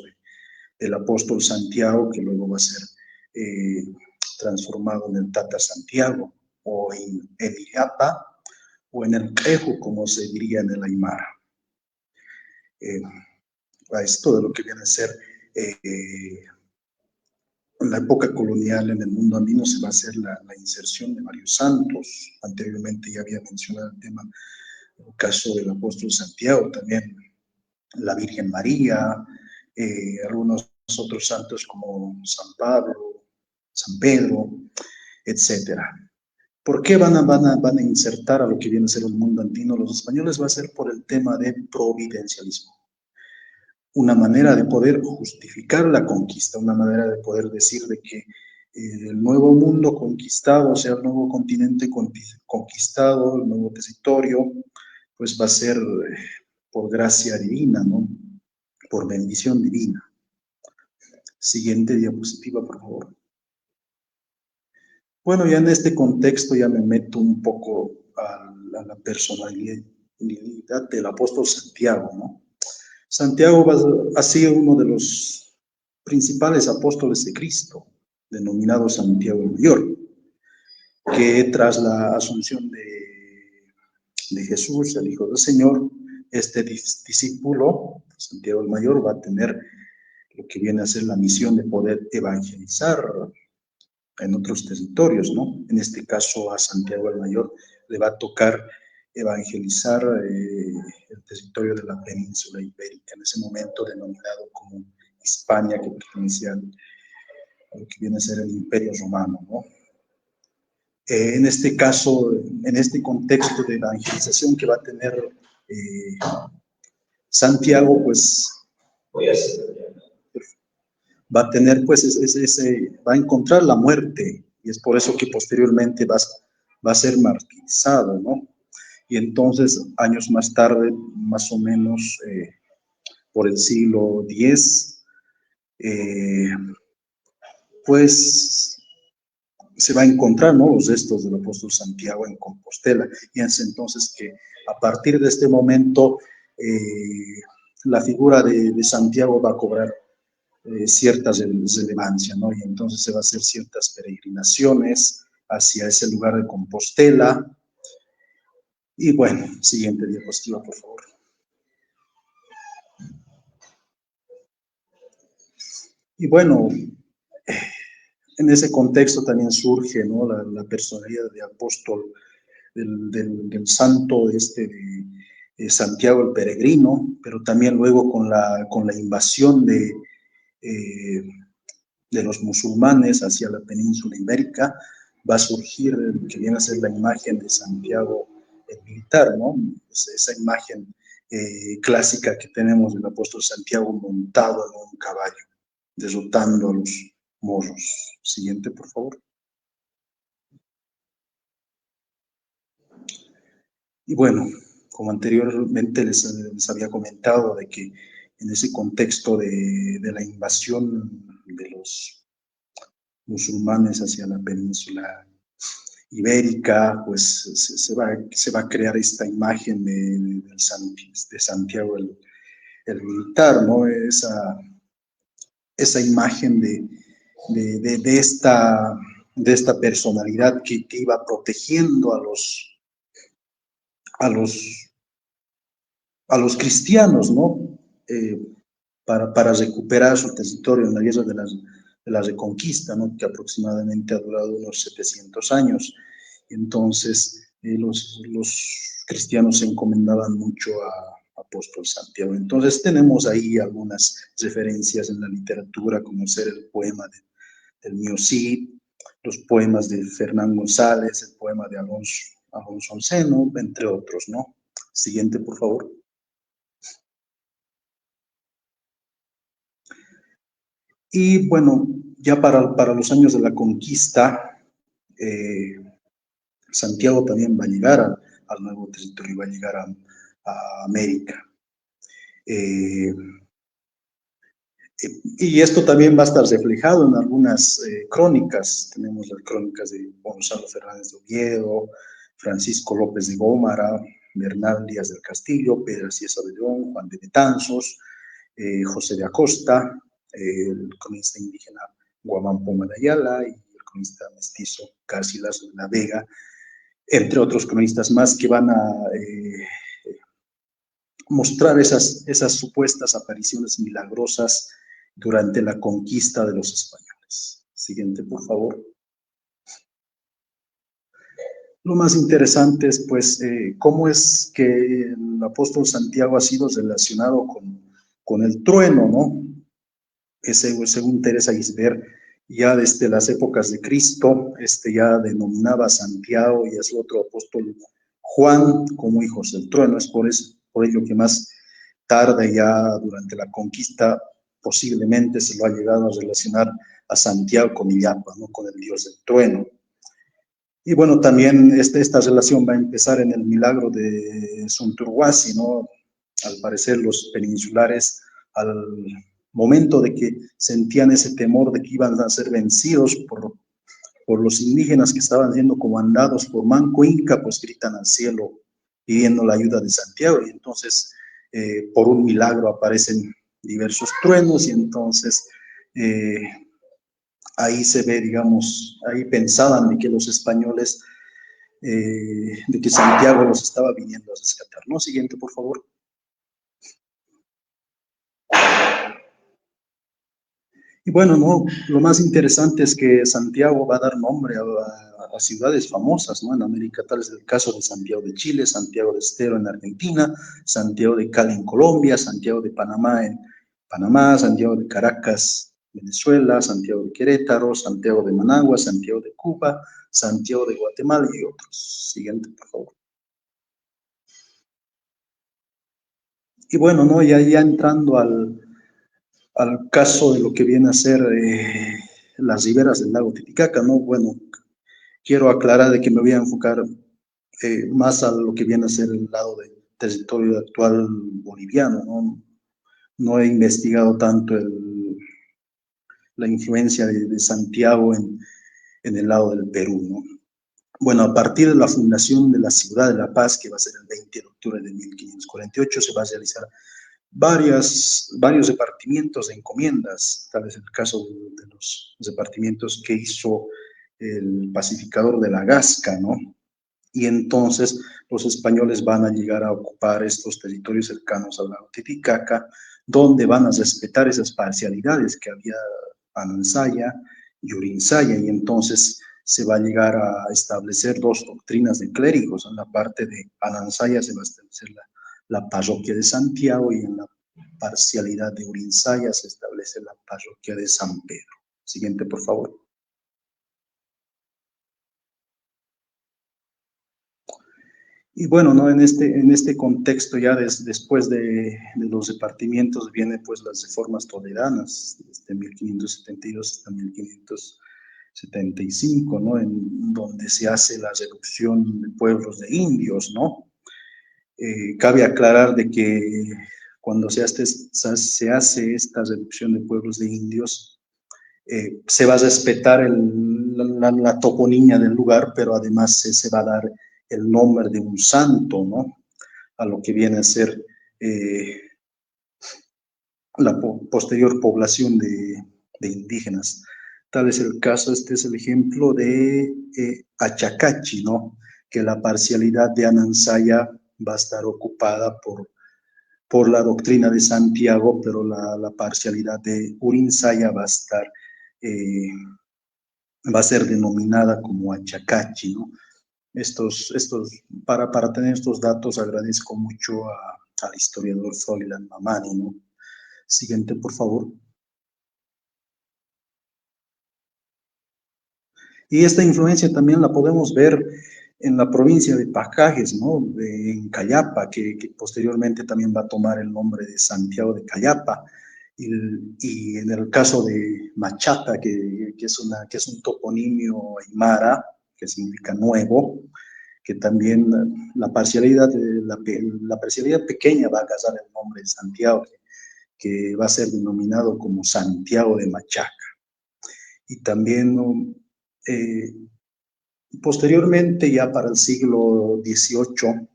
del apóstol Santiago, que luego va a ser transformado en el Tata Santiago, o en el Iapa, o en el Quejo, como se diría en el Aymara. A esto de lo que viene a ser en la época colonial en el mundo andino se va a hacer la inserción de varios santos. Anteriormente ya había mencionado el tema, el caso del apóstol Santiago, también la Virgen María, algunos otros santos como San Pablo, San Pedro, etc. ¿Por qué van a insertar a lo que viene a ser el mundo andino los españoles? Va a ser por el tema de providencialismo. Una manera de poder justificar la conquista, una manera de poder decir de que el nuevo mundo conquistado, o sea, el nuevo continente conquistado, el nuevo territorio, pues va a ser por gracia divina, ¿no? Por bendición divina. Siguiente diapositiva, por favor. Bueno, ya en este contexto ya me meto un poco a la personalidad del apóstol Santiago, ¿no? Santiago ha sido uno de los principales apóstoles de Cristo, denominado Santiago el Mayor, que tras la asunción de Jesús, el Hijo del Señor, este discípulo, Santiago el Mayor, va a tener lo que viene a ser la misión de poder evangelizar en otros territorios, ¿no? En este caso a Santiago el Mayor le va a tocar evangelizar el territorio de la península ibérica, en ese momento denominado como Hispania, que pertenecía a lo que viene a ser el Imperio Romano, ¿no? En este caso, en este contexto de evangelización que va a tener Santiago, pues va a tener, pues, va a encontrar la muerte, y es por eso que posteriormente va a ser martirizado, ¿no? Y entonces, años más tarde, más o menos por el siglo X, pues se va a encontrar, ¿no?, los restos del apóstol Santiago en Compostela, y es entonces que a partir de este momento la figura de Santiago va a cobrar cierta relevancia, ¿no? Y entonces se va a hacer ciertas peregrinaciones hacia ese lugar de Compostela. Y bueno, siguiente diapositiva, por favor. Y bueno, en ese contexto también surge, ¿no?, la personalidad de apóstol del santo de Santiago el Peregrino, pero también luego con la invasión de los musulmanes hacia la península ibérica, va a surgir lo que viene a ser la imagen de Santiago el militar, ¿no? Esa imagen clásica que tenemos del apóstol Santiago montado en un caballo, derrotando a los moros. Siguiente, por favor. Y bueno, como anteriormente les había comentado de que en ese contexto de la invasión de los musulmanes hacia la península ibérica, pues se va a crear esta imagen de Santiago el militar, ¿no? Esa imagen de esta personalidad que iba protegiendo a los cristianos, ¿no? Para recuperar su territorio en la guerra de la Reconquista, ¿no? Que aproximadamente ha durado unos 700 años. Entonces, los cristianos se encomendaban mucho a Apóstol Santiago. Entonces, tenemos ahí algunas referencias en la literatura, como ser el poema del Mío Cid, los poemas de Fernán González, el poema de Alonso Anceno, entre otros, ¿no? Siguiente, por favor. Y bueno, ya para los años de la conquista, Santiago también va a llegar al nuevo territorio, va a llegar a América. Y esto también va a estar reflejado en algunas crónicas. Tenemos las crónicas de Gonzalo Fernández de Oviedo, Francisco López de Gómara, Bernal Díaz del Castillo, Pedro Cieza de León, Juan de Betanzos, José de Acosta, el cronista indígena Guamán Poma de Ayala y el cronista mestizo Garcilaso de la Vega, entre otros cronistas más que van a mostrar esas supuestas apariciones milagrosas durante la conquista de los españoles. Siguiente, por favor. Lo más interesante es, pues, cómo es que el apóstol Santiago ha sido relacionado con el trueno, ¿no? Según Teresa Gisbert, ya desde las épocas de Cristo, ya denominaba a Santiago y a su otro apóstol Juan como hijos del trueno. Es por ello que más tarde, ya durante la conquista, posiblemente se lo ha llegado a relacionar a Santiago con Illapa, ¿no? Con el dios del trueno. Y bueno, también esta relación va a empezar en el milagro de Sunturhuasi, ¿no? Al parecer los peninsulares, al momento de que sentían ese temor de que iban a ser vencidos por los indígenas que estaban siendo comandados por Manco Inca, pues gritan al cielo pidiendo la ayuda de Santiago, y entonces por un milagro aparecen diversos truenos, y entonces ahí se ve, digamos, ahí pensaban de que los españoles, de que Santiago los estaba viniendo a rescatar, ¿no? Siguiente, por favor. Y bueno, ¿no? Lo más interesante es que Santiago va a dar nombre a ciudades famosas, ¿no? En América, tal es el caso de Santiago de Chile, Santiago de Estero en Argentina, Santiago de Cali en Colombia, Santiago de Panamá en Panamá, Santiago de Caracas, Venezuela, Santiago de Querétaro, Santiago de Managua, Santiago de Cuba, Santiago de Guatemala y otros. Siguiente, por favor. Y bueno, ¿no? Ya entrando al caso de lo que viene a ser las riberas del lago Titicaca, ¿no? Bueno, quiero aclarar de que me voy a enfocar más a lo que viene a ser el lado del territorio actual boliviano, ¿no? No he investigado tanto la influencia de Santiago en el lado del Perú, ¿no? Bueno, a partir de la fundación de la ciudad de La Paz, que va a ser el 20 de octubre de 1548, se va a realizar varios repartimientos de encomiendas, tal es el caso de los repartimientos que hizo el pacificador de la Gasca, ¿no? Y entonces los españoles van a llegar a ocupar estos territorios cercanos al lago Titicaca, donde van a respetar esas parcialidades que había Anansaya y Urinsaya, y entonces se va a llegar a establecer dos doctrinas de clérigos. En la parte de Anansaya se va a establecer la parroquia de Santiago, y en la parcialidad de Urinsaya se establece la parroquia de San Pedro. Siguiente, por favor. Y bueno, ¿no? En este contexto, ya después de los repartimientos, vienen pues las reformas toleranas, desde 1572 hasta 1575, ¿no? En donde se hace la reducción de pueblos de indios, ¿no? Cabe aclarar de que cuando se hace esta reducción de pueblos de indios, se va a respetar la toponimia del lugar, pero además se va a dar el nombre de un santo, ¿no? A lo que viene a ser la posterior población de indígenas. Tal es el caso, este es el ejemplo de Achacachi, ¿no? Que la parcialidad de Anansaya va a estar ocupada por la doctrina de Santiago, pero la parcialidad de Urinsaya va a estar, va a ser denominada como Achacachi, ¿no? Para tener estos datos agradezco mucho al historiador Froilan Mamani, ¿no? Siguiente, por favor. Y esta influencia también la podemos ver en la provincia de Pacajes, ¿no? En Cayapa, que posteriormente también va a tomar el nombre de Santiago de Cayapa. Y en el caso de Machata, que es un toponimio aymara, que significa nuevo, que también la parcialidad pequeña va a casar el nombre de Santiago, que va a ser denominado como Santiago de Machaca. Y también posteriormente, ya para el siglo XVIII,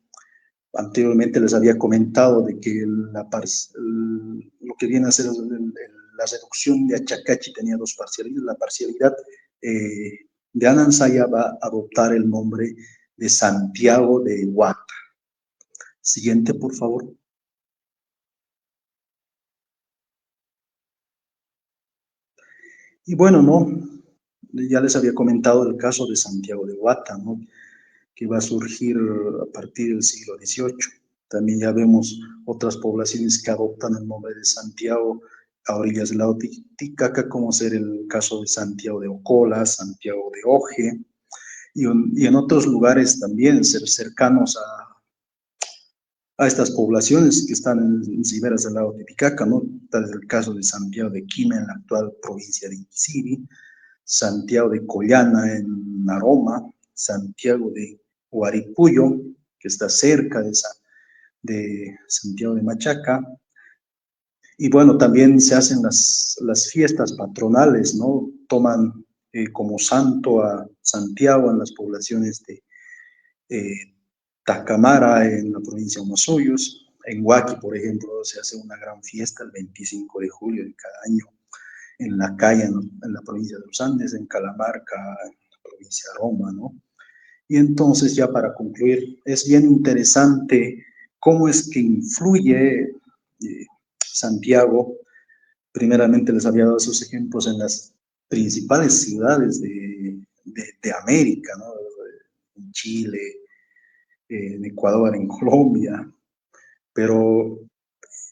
anteriormente les había comentado de que lo que viene a ser la reducción de Achacachi tenía dos parcialidades. La parcialidad de Anansaya va a adoptar el nombre de Santiago de Huata. Siguiente, por favor. Y bueno, ¿no? Ya les había comentado el caso de Santiago de Huata, ¿no? Que va a surgir a partir del siglo XVIII. También ya vemos otras poblaciones que adoptan el nombre de Santiago a orillas del lago Titicaca, como ser el caso de Santiago de Ocola, Santiago de Oje, y en otros lugares también cercanos a estas poblaciones que están en riberas del lago Titicaca, ¿no? Tal es el caso de Santiago de Quima, en la actual provincia de Iquisibi, Santiago de Collana, en Naroma, Santiago de Huaripuyo, que está cerca de Santiago de Machaca. Y bueno, también se hacen las fiestas patronales, ¿no? Toman como santo a Santiago en las poblaciones de Tacamara, en la provincia de Huanosuyos. En Huaki, por ejemplo, se hace una gran fiesta el 25 de julio de cada año. En La Caya, en la provincia de los Andes, en Calamarca, en la provincia de Roma, ¿no? Y entonces, ya para concluir, es bien interesante cómo es que influye Santiago. Primeramente les había dado esos ejemplos en las principales ciudades de América, ¿no? En Chile, en Ecuador, en Colombia, pero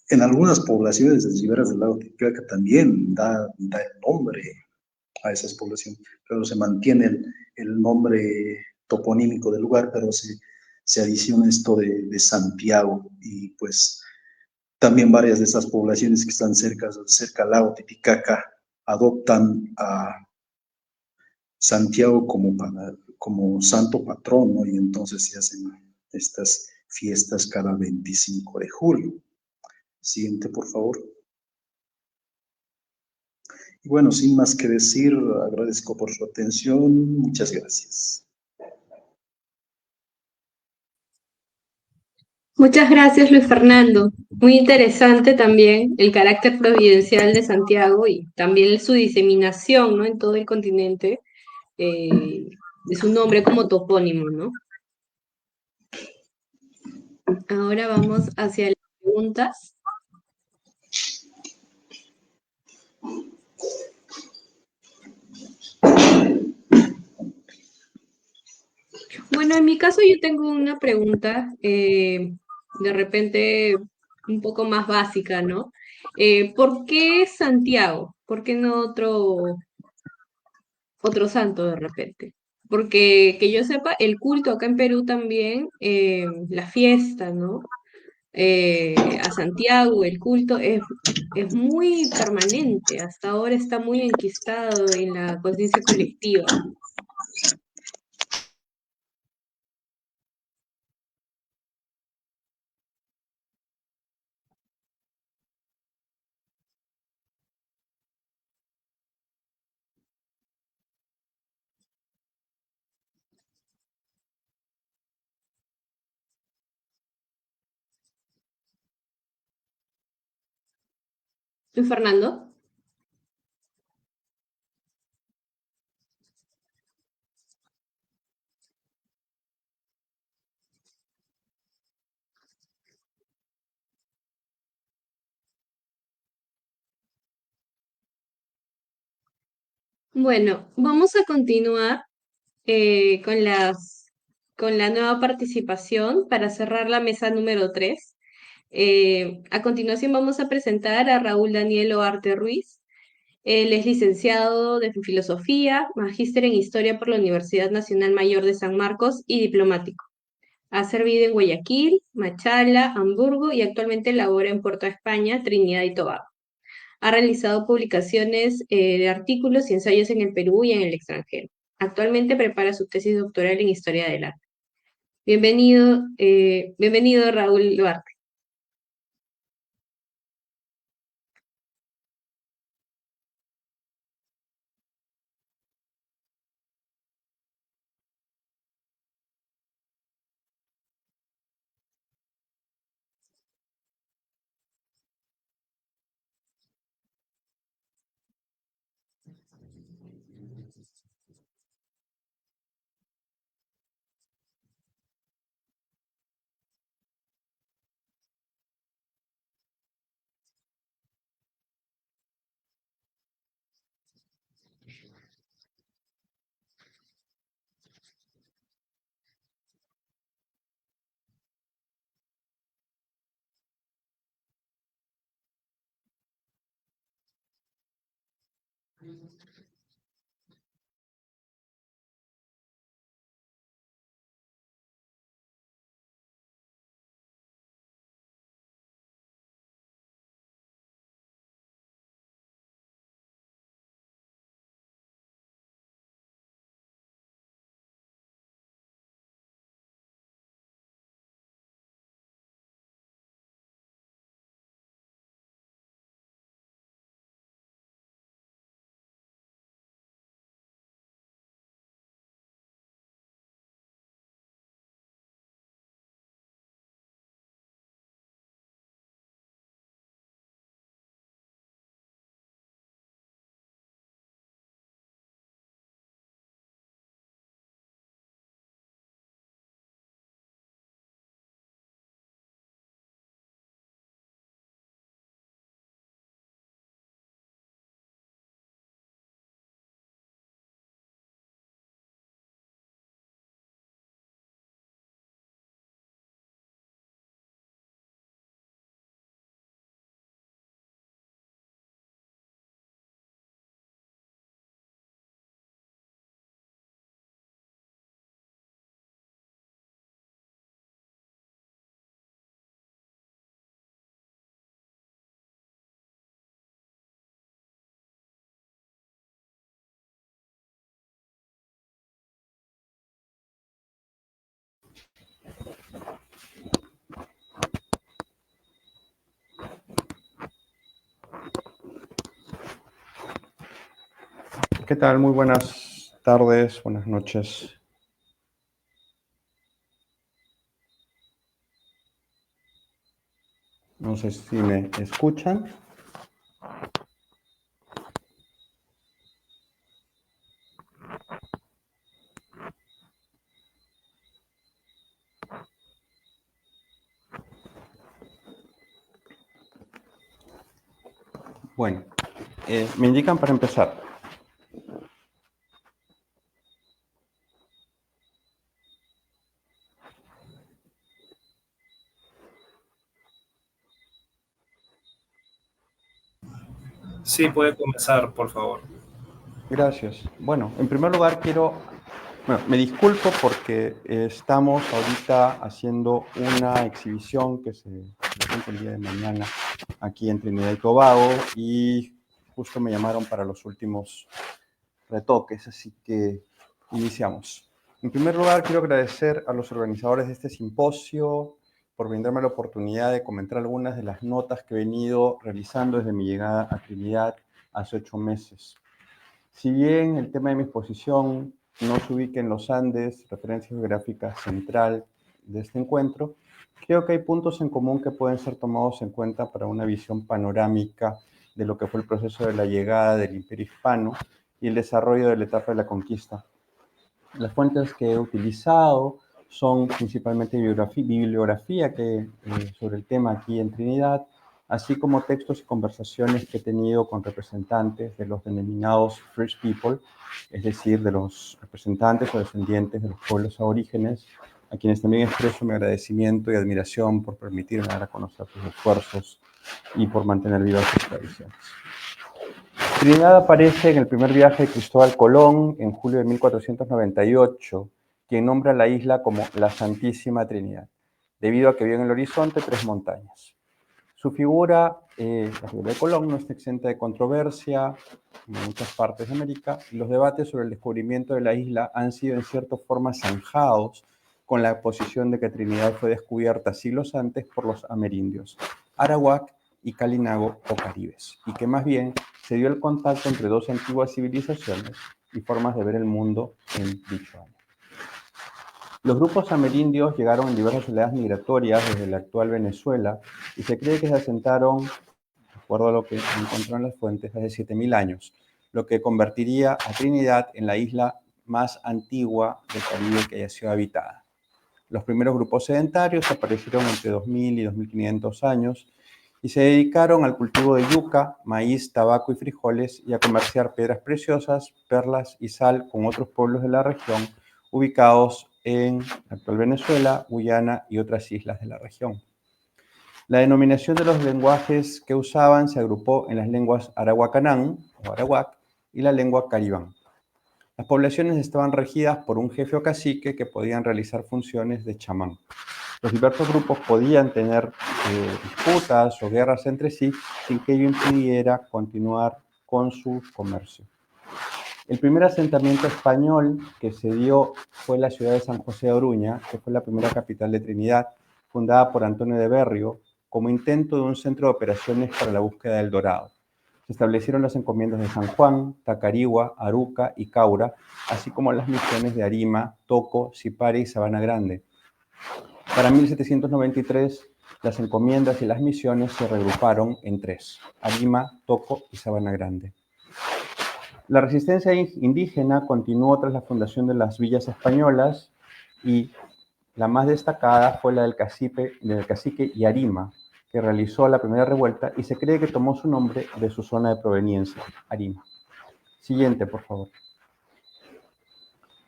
en algunas poblaciones de riberas del lago Titicaca también da el nombre a esas poblaciones, pero se mantiene el nombre toponímico del lugar, pero se adiciona esto de Santiago, y pues también varias de esas poblaciones que están cerca al lago Titicaca adoptan a Santiago como santo patrón, ¿no? Y entonces se hacen estas fiestas cada 25 de julio. Siguiente, por favor. Y bueno, sin más que decir, agradezco por su atención. Muchas gracias. Muchas gracias, Luis Fernando. Muy interesante también el carácter providencial de Santiago y también su diseminación, ¿no? En todo el continente, de su nombre como topónimo, ¿no? Ahora vamos hacia las preguntas. Bueno, en mi caso yo tengo una pregunta, de repente un poco más básica, ¿no? ¿Por qué Santiago? ¿Por qué no otro santo de repente? Porque que yo sepa, el culto acá en Perú también, la fiesta, ¿no? A Santiago, el culto es muy permanente, hasta ahora está muy enquistado en la conciencia colectiva. Luis Fernando. Bueno, vamos a continuar con la nueva participación para cerrar la mesa número 3. A continuación vamos a presentar a Raúl Daniel Oarte Ruiz. Él es licenciado de Filosofía, magíster en Historia por la Universidad Nacional Mayor de San Marcos y diplomático. Ha servido en Guayaquil, Machala, Hamburgo y actualmente labora en Puerto España, Trinidad y Tobago. Ha realizado publicaciones de artículos y ensayos en el Perú y en el extranjero. Actualmente prepara su tesis doctoral en Historia del Arte. Bienvenido Raúl Duarte. ¿Qué tal? Muy buenas tardes, buenas noches. No sé si me escuchan. Bueno, me indican para empezar. Sí, puede comenzar, por favor. Gracias. Bueno, en primer lugar me disculpo porque estamos ahorita haciendo una exhibición que se presenta el día de mañana aquí en Trinidad y Tobago y justo me llamaron para los últimos retoques, así que iniciamos. En primer lugar, quiero agradecer a los organizadores de este simposio por brindarme la oportunidad de comentar algunas de las notas que he venido realizando desde mi llegada a Trinidad hace 8 meses. Si bien el tema de mi exposición no se ubica en los Andes, referencia geográfica central de este encuentro, creo que hay puntos en común que pueden ser tomados en cuenta para una visión panorámica de lo que fue el proceso de la llegada del Imperio Hispano y el desarrollo de la etapa de la conquista. Las fuentes que he utilizado son principalmente bibliografía sobre el tema aquí en Trinidad, así como textos y conversaciones que he tenido con representantes de los denominados First People, es decir, de los representantes o descendientes de los pueblos aborígenes, a quienes también expreso mi agradecimiento y admiración por permitirme dar a conocer sus esfuerzos y por mantener vivas sus tradiciones. Trinidad aparece en el primer viaje de Cristóbal Colón en julio de 1498, quien nombra la isla como la Santísima Trinidad, debido a que vio en el horizonte 3 montañas. Su figura, la figura de Colón, no está exenta de controversia en muchas partes de América, y los debates sobre el descubrimiento de la isla han sido en cierta forma zanjados con la posición de que Trinidad fue descubierta siglos antes por los amerindios, arawak y calinago o caribes, y que más bien se dio el contacto entre dos antiguas civilizaciones y formas de ver el mundo en dicho año. Los grupos amerindios llegaron en diversas oleadas migratorias desde la actual Venezuela y se cree que se asentaron, de acuerdo a lo que encontró en las fuentes, hace 7.000 años, lo que convertiría a Trinidad en la isla más antigua del Caribe que haya sido habitada. Los primeros grupos sedentarios aparecieron entre 2.000 y 2.500 años y se dedicaron al cultivo de yuca, maíz, tabaco y frijoles y a comerciar piedras preciosas, perlas y sal con otros pueblos de la región ubicados en la actual Venezuela, Guyana y otras islas de la región. La denominación de los lenguajes que usaban se agrupó en las lenguas arahuacanán o arawak y la lengua caribán. Las poblaciones estaban regidas por un jefe o cacique que podían realizar funciones de chamán. Los diversos grupos podían tener disputas o guerras entre sí sin que ello impidiera continuar con su comercio. El primer asentamiento español que se dio fue la ciudad de San José de Oruña, que fue la primera capital de Trinidad, fundada por Antonio de Berrio, como intento de un centro de operaciones para la búsqueda del dorado. Se establecieron las encomiendas de San Juan, Tacarigua, Aruca y Caura, así como las misiones de Arima, Toco, Sipare y Sabana Grande. Para 1793, las encomiendas y las misiones se regruparon en 3, Arima, Toco y Sabana Grande. La resistencia indígena continuó tras la fundación de las villas españolas y la más destacada fue la del cacique Yarima, que realizó la primera revuelta y se cree que tomó su nombre de su zona de proveniencia, Arima. Siguiente, por favor.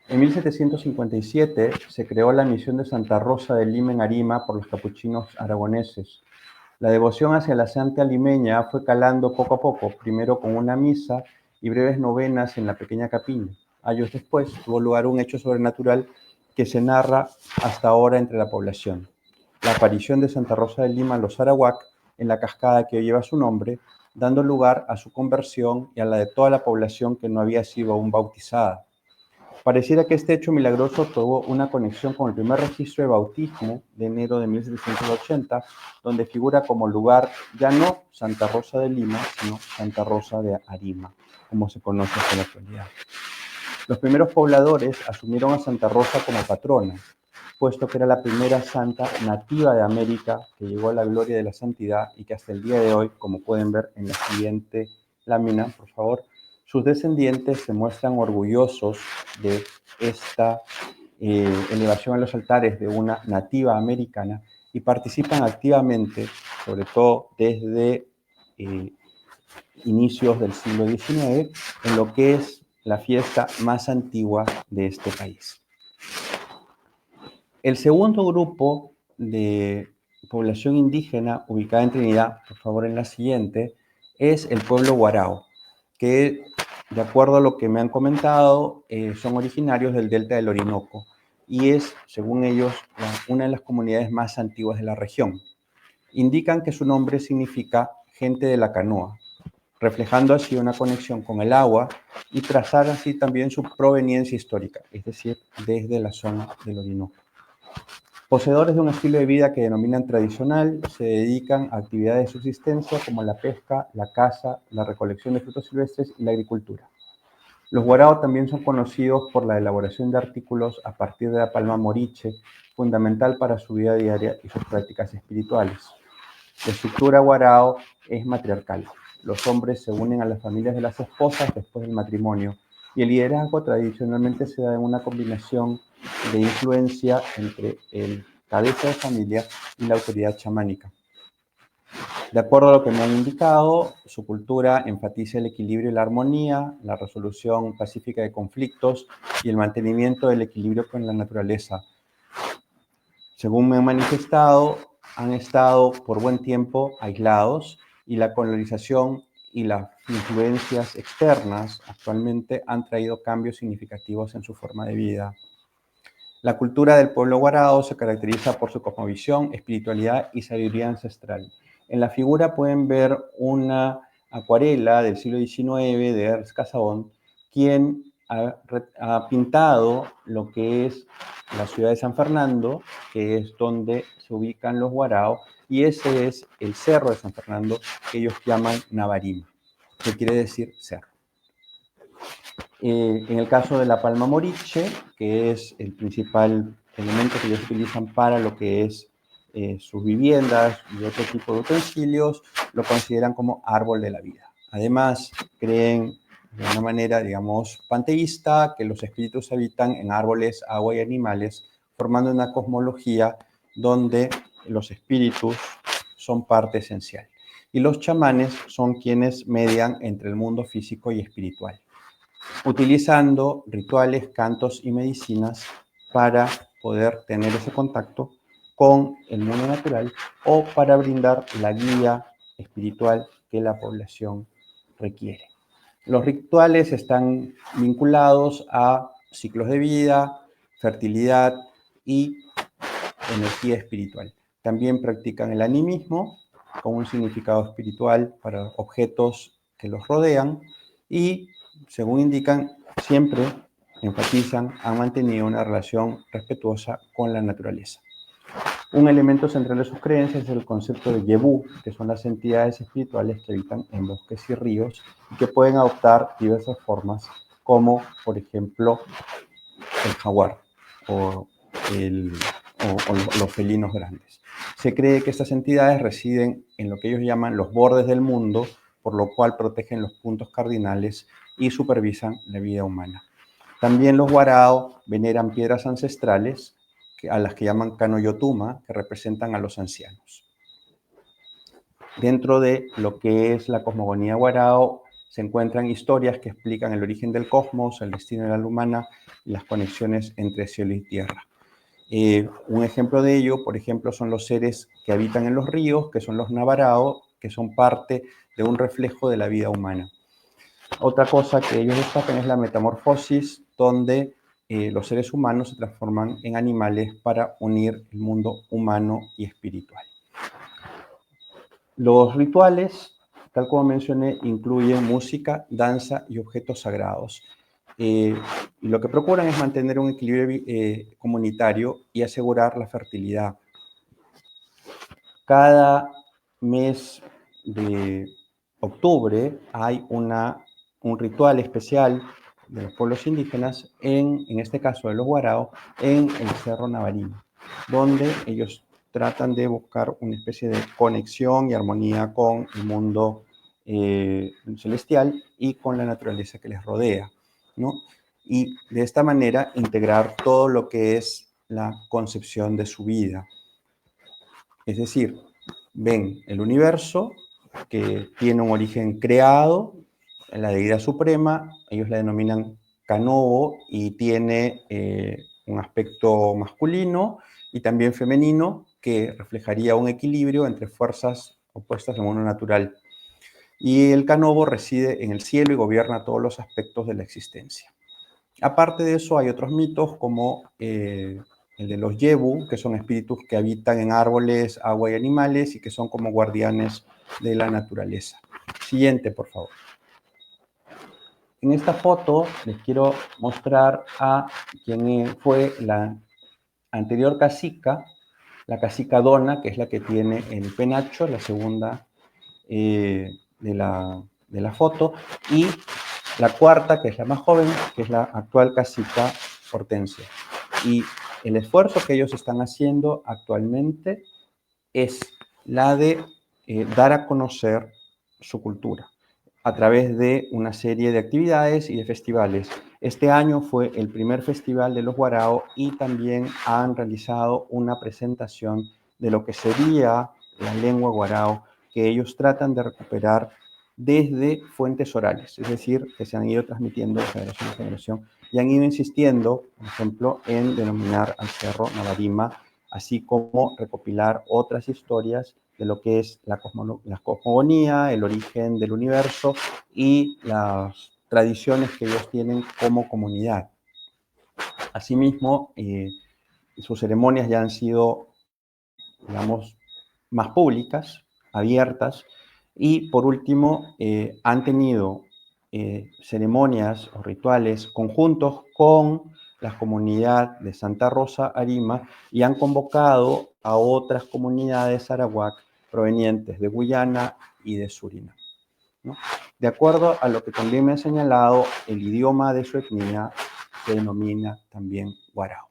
En 1757 se creó la misión de Santa Rosa de Lima en Arima por los capuchinos aragoneses. La devoción hacia la santa limeña fue calando poco a poco, primero con una misa y breves novenas en la pequeña capilla. Años después tuvo lugar un hecho sobrenatural que se narra hasta ahora entre la población. La aparición de Santa Rosa de Lima a los arawak en la cascada que hoy lleva su nombre, dando lugar a su conversión y a la de toda la población que no había sido aún bautizada. Pareciera que este hecho milagroso tuvo una conexión con el primer registro de bautismo de enero de 1780, donde figura como lugar ya no Santa Rosa de Lima, sino Santa Rosa de Arima, como se conoce hasta la actualidad. Los primeros pobladores asumieron a Santa Rosa como patrona, puesto que era la primera santa nativa de América que llegó a la gloria de la santidad y que hasta el día de hoy, como pueden ver en la siguiente lámina, por favor, sus descendientes se muestran orgullosos de esta elevación a los altares de una nativa americana y participan activamente, sobre todo desde inicios del siglo XIX, en lo que es la fiesta más antigua de este país. El segundo grupo de población indígena ubicada en Trinidad, por favor en la siguiente, es el pueblo Guarao, que de acuerdo a lo que me han comentado, son originarios del delta del Orinoco y es, según ellos, una de las comunidades más antiguas de la región. Indican que su nombre significa gente de la canoa, reflejando así una conexión con el agua y trazar así también su proveniencia histórica, es decir, desde la zona del Orinoco. Poseedores de un estilo de vida que denominan tradicional, se dedican a actividades de subsistencia como la pesca, la caza, la recolección de frutos silvestres y la agricultura. Los guarao también son conocidos por la elaboración de artículos a partir de la palma moriche, fundamental para su vida diaria y sus prácticas espirituales. La estructura guarao es matriarcal. los hombres se unen a las familias de las esposas después del matrimonio. Y el liderazgo tradicionalmente se da en una combinación de influencia entre el cabeza de familia y la autoridad chamánica. De acuerdo a lo que me han indicado, su cultura enfatiza el equilibrio y la armonía, la resolución pacífica de conflictos y el mantenimiento del equilibrio con la naturaleza. Según me han manifestado, han estado por buen tiempo aislados y la colonización y las influencias externas actualmente han traído cambios significativos en su forma de vida. La cultura del pueblo Warao se caracteriza por su cosmovisión, espiritualidad y sabiduría ancestral. En la figura pueden ver una acuarela del siglo XIX de Ernst Casaubon, quien ha pintado lo que es la ciudad de San Fernando, que es donde se ubican los Warao, y ese es el cerro de San Fernando que ellos llaman Navarima, que quiere decir cerro. En el caso de la palma moriche, que es el principal elemento que ellos utilizan para lo que es sus viviendas y otro tipo de utensilios, lo consideran como árbol de la vida. Además, creen de una manera, digamos, panteísta, que los espíritus habitan en árboles, agua y animales, formando una cosmología donde los espíritus son parte esencial. Y los chamanes son quienes median entre el mundo físico y espiritual, utilizando rituales, cantos y medicinas para poder tener ese contacto con el mundo natural o para brindar la guía espiritual que la población requiere. Los rituales están vinculados a ciclos de vida, fertilidad y energía espiritual. También practican el animismo con un significado espiritual para objetos que los rodean y, según indican, siempre enfatizan, han mantenido una relación respetuosa con la naturaleza. Un elemento central de sus creencias es el concepto de Yebú, que son las entidades espirituales que habitan en bosques y ríos y que pueden adoptar diversas formas, como, por ejemplo, el jaguar o los felinos grandes. Se cree que estas entidades residen en lo que ellos llaman los bordes del mundo, por lo cual protegen los puntos cardinales y supervisan la vida humana. También los Warao veneran piedras ancestrales, a las que llaman Kanoyotuma, que representan a los ancianos. Dentro de lo que es la cosmogonía Warao se encuentran historias que explican el origen del cosmos, el destino de la alma humana y las conexiones entre cielo y tierra. Un ejemplo de ello, por ejemplo, son los seres que habitan en los ríos, que son los Navarao, que son parte de un reflejo de la vida humana. Otra cosa que ellos destacan es la metamorfosis, donde los seres humanos se transforman en animales para unir el mundo humano y espiritual. Los rituales, tal como mencioné, incluyen música, danza y objetos sagrados. Y lo que procuran es mantener un equilibrio comunitario y asegurar la fertilidad. Cada mes de octubre hay un ritual especial de los pueblos indígenas, en este caso de los Warao, en el Cerro Navarima, donde ellos tratan de buscar una especie de conexión y armonía con el mundo celestial y con la naturaleza que les rodea, ¿no? Y de esta manera integrar todo lo que es la concepción de su vida. Es decir, ven el universo que tiene un origen creado, la deidad suprema, ellos la denominan Kanobo y tiene un aspecto masculino y también femenino que reflejaría un equilibrio entre fuerzas opuestas al mundo natural. Y el Kanobo reside en el cielo y gobierna todos los aspectos de la existencia. Aparte de eso, hay otros mitos como el de los Yebu, que son espíritus que habitan en árboles, agua y animales y que son como guardianes de la naturaleza. Siguiente, por favor. En esta foto les quiero mostrar a quien fue la anterior cacica, la cacica Dona, que es la que tiene el penacho, la segunda de la foto, y la cuarta, que es la más joven, que es la actual cacica Hortensia. Y el esfuerzo que ellos están haciendo actualmente es la de dar a conocer su cultura. a través de una serie de actividades y de festivales. Este año fue el primer festival de los Guarao y también han realizado una presentación de lo que sería la lengua Guarao, que ellos tratan de recuperar desde fuentes orales, es decir, que se han ido transmitiendo de generación en generación y han ido insistiendo, por ejemplo, en denominar al cerro Navarima, así como recopilar otras historias de lo que es la cosmogonía, el origen del universo y las tradiciones que ellos tienen como comunidad. Asimismo, sus ceremonias ya han sido, digamos, más públicas, abiertas, y por último, han tenido ceremonias o rituales conjuntos con la comunidad de Santa Rosa, Arima, y han convocado a otras comunidades arawak provenientes de Guyana y de Surinam, ¿no? De acuerdo a lo que también me han señalado, el idioma de su etnia se denomina también Guarao.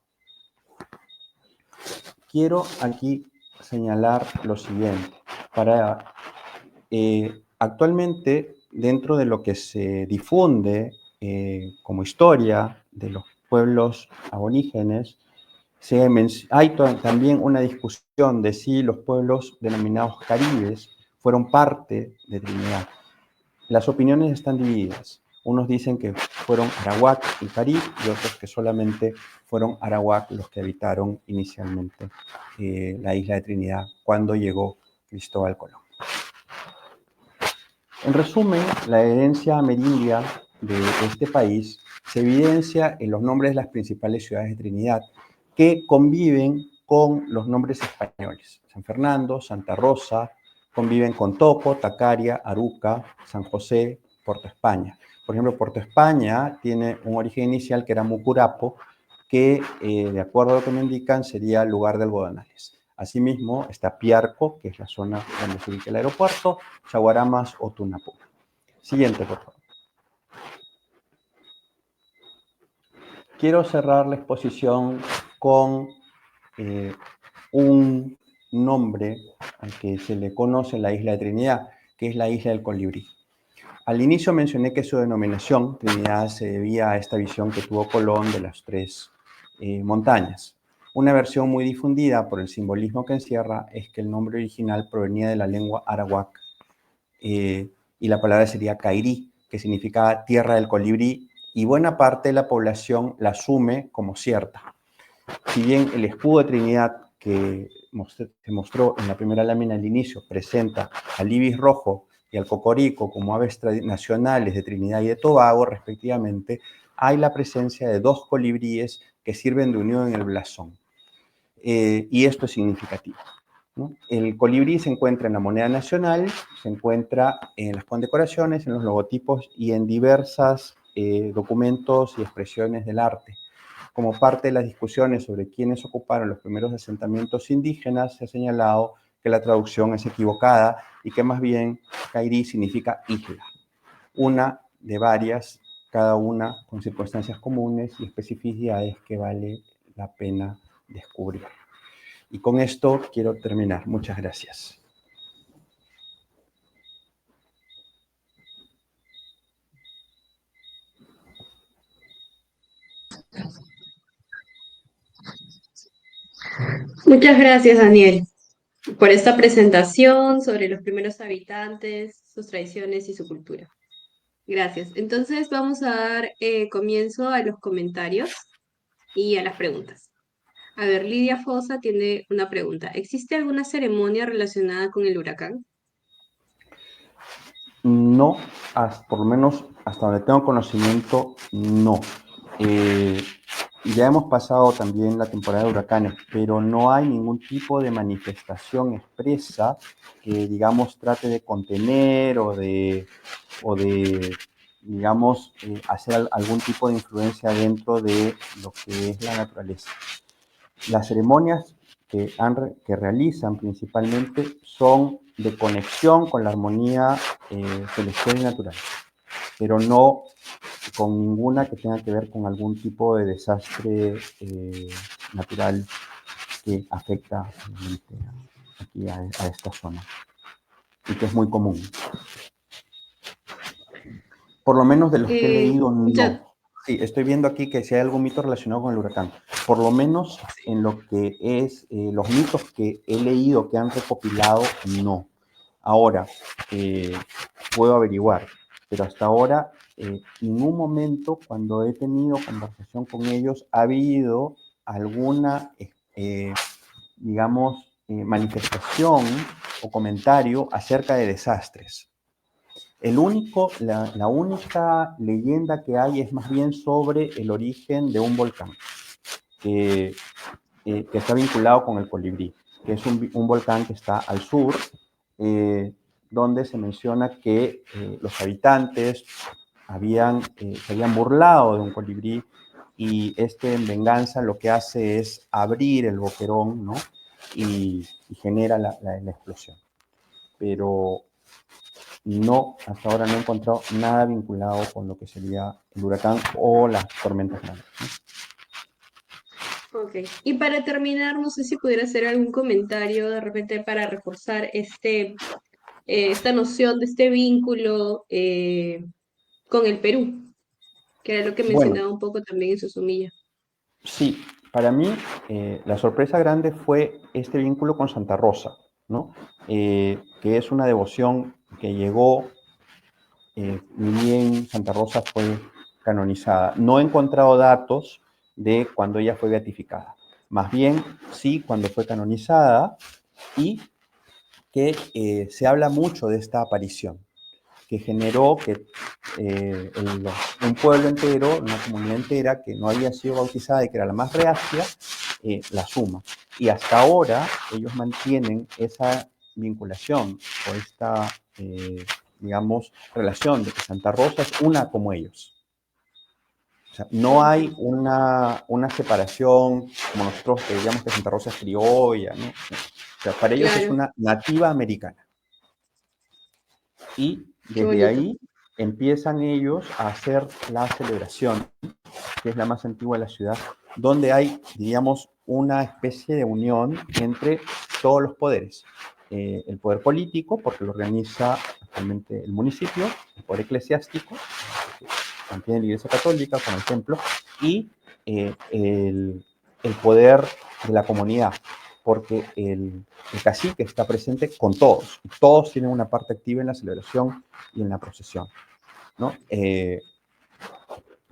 Quiero aquí señalar lo siguiente. Actualmente, dentro de lo que se difunde como historia de los pueblos aborígenes, hay también una discusión de si los pueblos denominados caribes fueron parte de Trinidad. Las opiniones están divididas. Unos dicen que fueron arawak y carib y otros que solamente fueron arawak los que habitaron inicialmente la isla de Trinidad cuando llegó Cristóbal Colón. En resumen, la herencia amerindia de este país se evidencia en los nombres de las principales ciudades de Trinidad, que conviven con los nombres españoles. San Fernando, Santa Rosa, conviven con Toco, Tacaria, Aruca, San José, Puerto España. Por ejemplo, Puerto España tiene un origen inicial que era Mucurapo, que de acuerdo a lo que me indican sería lugar de algodonales. Asimismo está Piarco, que es la zona donde se ubica el aeropuerto, Chaguaramas o Tunapú. Siguiente, por favor. Quiero cerrar la exposición con un nombre al que se le conoce en la isla de Trinidad, que es la isla del Colibrí. Al inicio mencioné que su denominación, Trinidad, se debía a esta visión que tuvo Colón de las tres montañas. Una versión muy difundida por el simbolismo que encierra es que el nombre original provenía de la lengua arawak y la palabra sería Cairí, que significa tierra del colibrí, y buena parte de la población la asume como cierta. Si bien el escudo de Trinidad que se mostró en la primera lámina al inicio presenta al ibis rojo y al cocorico como aves nacionales de Trinidad y de Tobago, respectivamente, hay la presencia de dos colibríes que sirven de unión en el blasón. Y esto es significativo, ¿no? El colibrí se encuentra en la moneda nacional, se encuentra en las condecoraciones, en los logotipos y en diversos documentos y expresiones del arte. Como parte de las discusiones sobre quiénes ocuparon los primeros asentamientos indígenas, se ha señalado que la traducción es equivocada y que más bien Cairí significa isla, una de varias, cada una con circunstancias comunes y especificidades que vale la pena descubrir. Y con esto quiero terminar. Muchas gracias. Muchas gracias, Daniel, por esta presentación sobre los primeros habitantes, sus tradiciones y su cultura. Gracias. Entonces vamos a dar comienzo a los comentarios y a las preguntas. A ver, Lidia Fosa tiene una pregunta. ¿Existe alguna ceremonia relacionada con el huracán? No, por lo menos hasta donde tengo conocimiento, no. Ya hemos pasado también la temporada de huracanes, pero no hay ningún tipo de manifestación expresa que, digamos, trate de contener o de digamos, hacer algún tipo de influencia dentro de lo que es la naturaleza. Las ceremonias que realizan principalmente son de conexión con la armonía celestial y natural, pero no con ninguna que tenga que ver con algún tipo de desastre natural que afecta aquí a esta zona y que es muy común. Por lo menos de los que he leído, Ya, no. Sí, estoy viendo aquí que si hay algún mito relacionado con el huracán. Por lo menos en lo que es los mitos que he leído, que han recopilado, no. Ahora, puedo averiguar, pero hasta ahora, en un momento, cuando he tenido conversación con ellos, ha habido alguna, digamos, manifestación o comentario acerca de desastres. La única leyenda que hay es más bien sobre el origen de un volcán que está vinculado con el Colibrí, que es un volcán que está al sur, eh, donde se menciona que los habitantes se habían burlado de un colibrí y en venganza lo que hace es abrir el boquerón, ¿no? Y genera la explosión. Pero no, hasta ahora no he encontrado nada vinculado con lo que sería el huracán o las tormentas grandes, ¿no? ok. Y para terminar, no sé si pudiera hacer algún comentario de repente para reforzar esta noción de este vínculo con el Perú, que era lo que Bueno, mencionaba un poco también en su sumilla. sí, para mí la sorpresa grande fue este vínculo con Santa Rosa, ¿no? Que es una devoción que llegó, ni bien Santa Rosa fue canonizada. No he encontrado datos de cuando ella fue beatificada. Más bien, sí, cuando fue canonizada y que se habla mucho de esta aparición, que generó que un pueblo entero, una comunidad entera que no había sido bautizada y que era la más reacia, la suma. Y hasta ahora ellos mantienen esa vinculación o esta, digamos, relación de que Santa Rosa es una como ellos. O sea, no Ok, hay una separación como nosotros que digamos que Santa Rosa es criolla, ¿no? O sea, para ellos es claro, una nativa americana. Y qué desde bonito. ahí empiezan ellos a hacer la celebración, que es la más antigua de la ciudad, donde hay, diríamos, una especie de unión entre todos los poderes. El poder político, porque lo organiza actualmente el municipio, el poder eclesiástico, que mantiene la Iglesia Católica con el templo, y el poder de la comunidad, porque el cacique está presente con todos, y todos tienen una parte activa en la celebración y en la procesión, ¿no?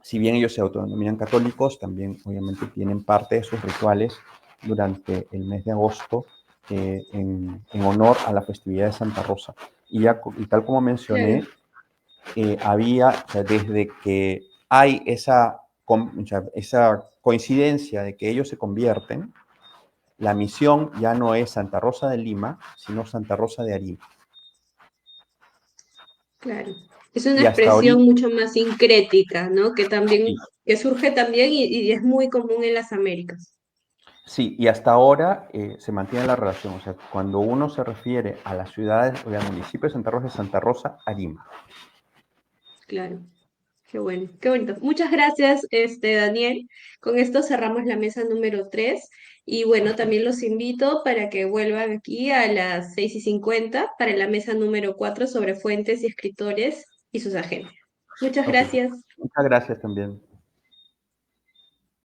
Si bien ellos se autodenominan católicos, también obviamente tienen parte de sus rituales durante el mes de agosto en honor a la festividad de Santa Rosa. Y tal como mencioné, Claro, había, o sea, desde que hay o sea, esa coincidencia de que ellos se convierten, la misión ya no es Santa Rosa de Lima, sino Santa Rosa de Arima. claro. Es una Y hasta expresión ahorita, mucho más sincrética, ¿no? sí, Que surge también y es muy común en las Américas. sí, y hasta ahora se mantiene la relación. O sea, cuando uno se refiere a las ciudades o al municipio de Santa Rosa, es Santa Rosa, Arima. Claro. Qué bueno, qué bonito. Muchas gracias, Daniel. Con esto cerramos la mesa número 3 y bueno, también los invito para que vuelvan aquí a las 6:50 para la mesa número 4 sobre fuentes y escritores y sus agentes. Muchas Ok, gracias. muchas gracias también.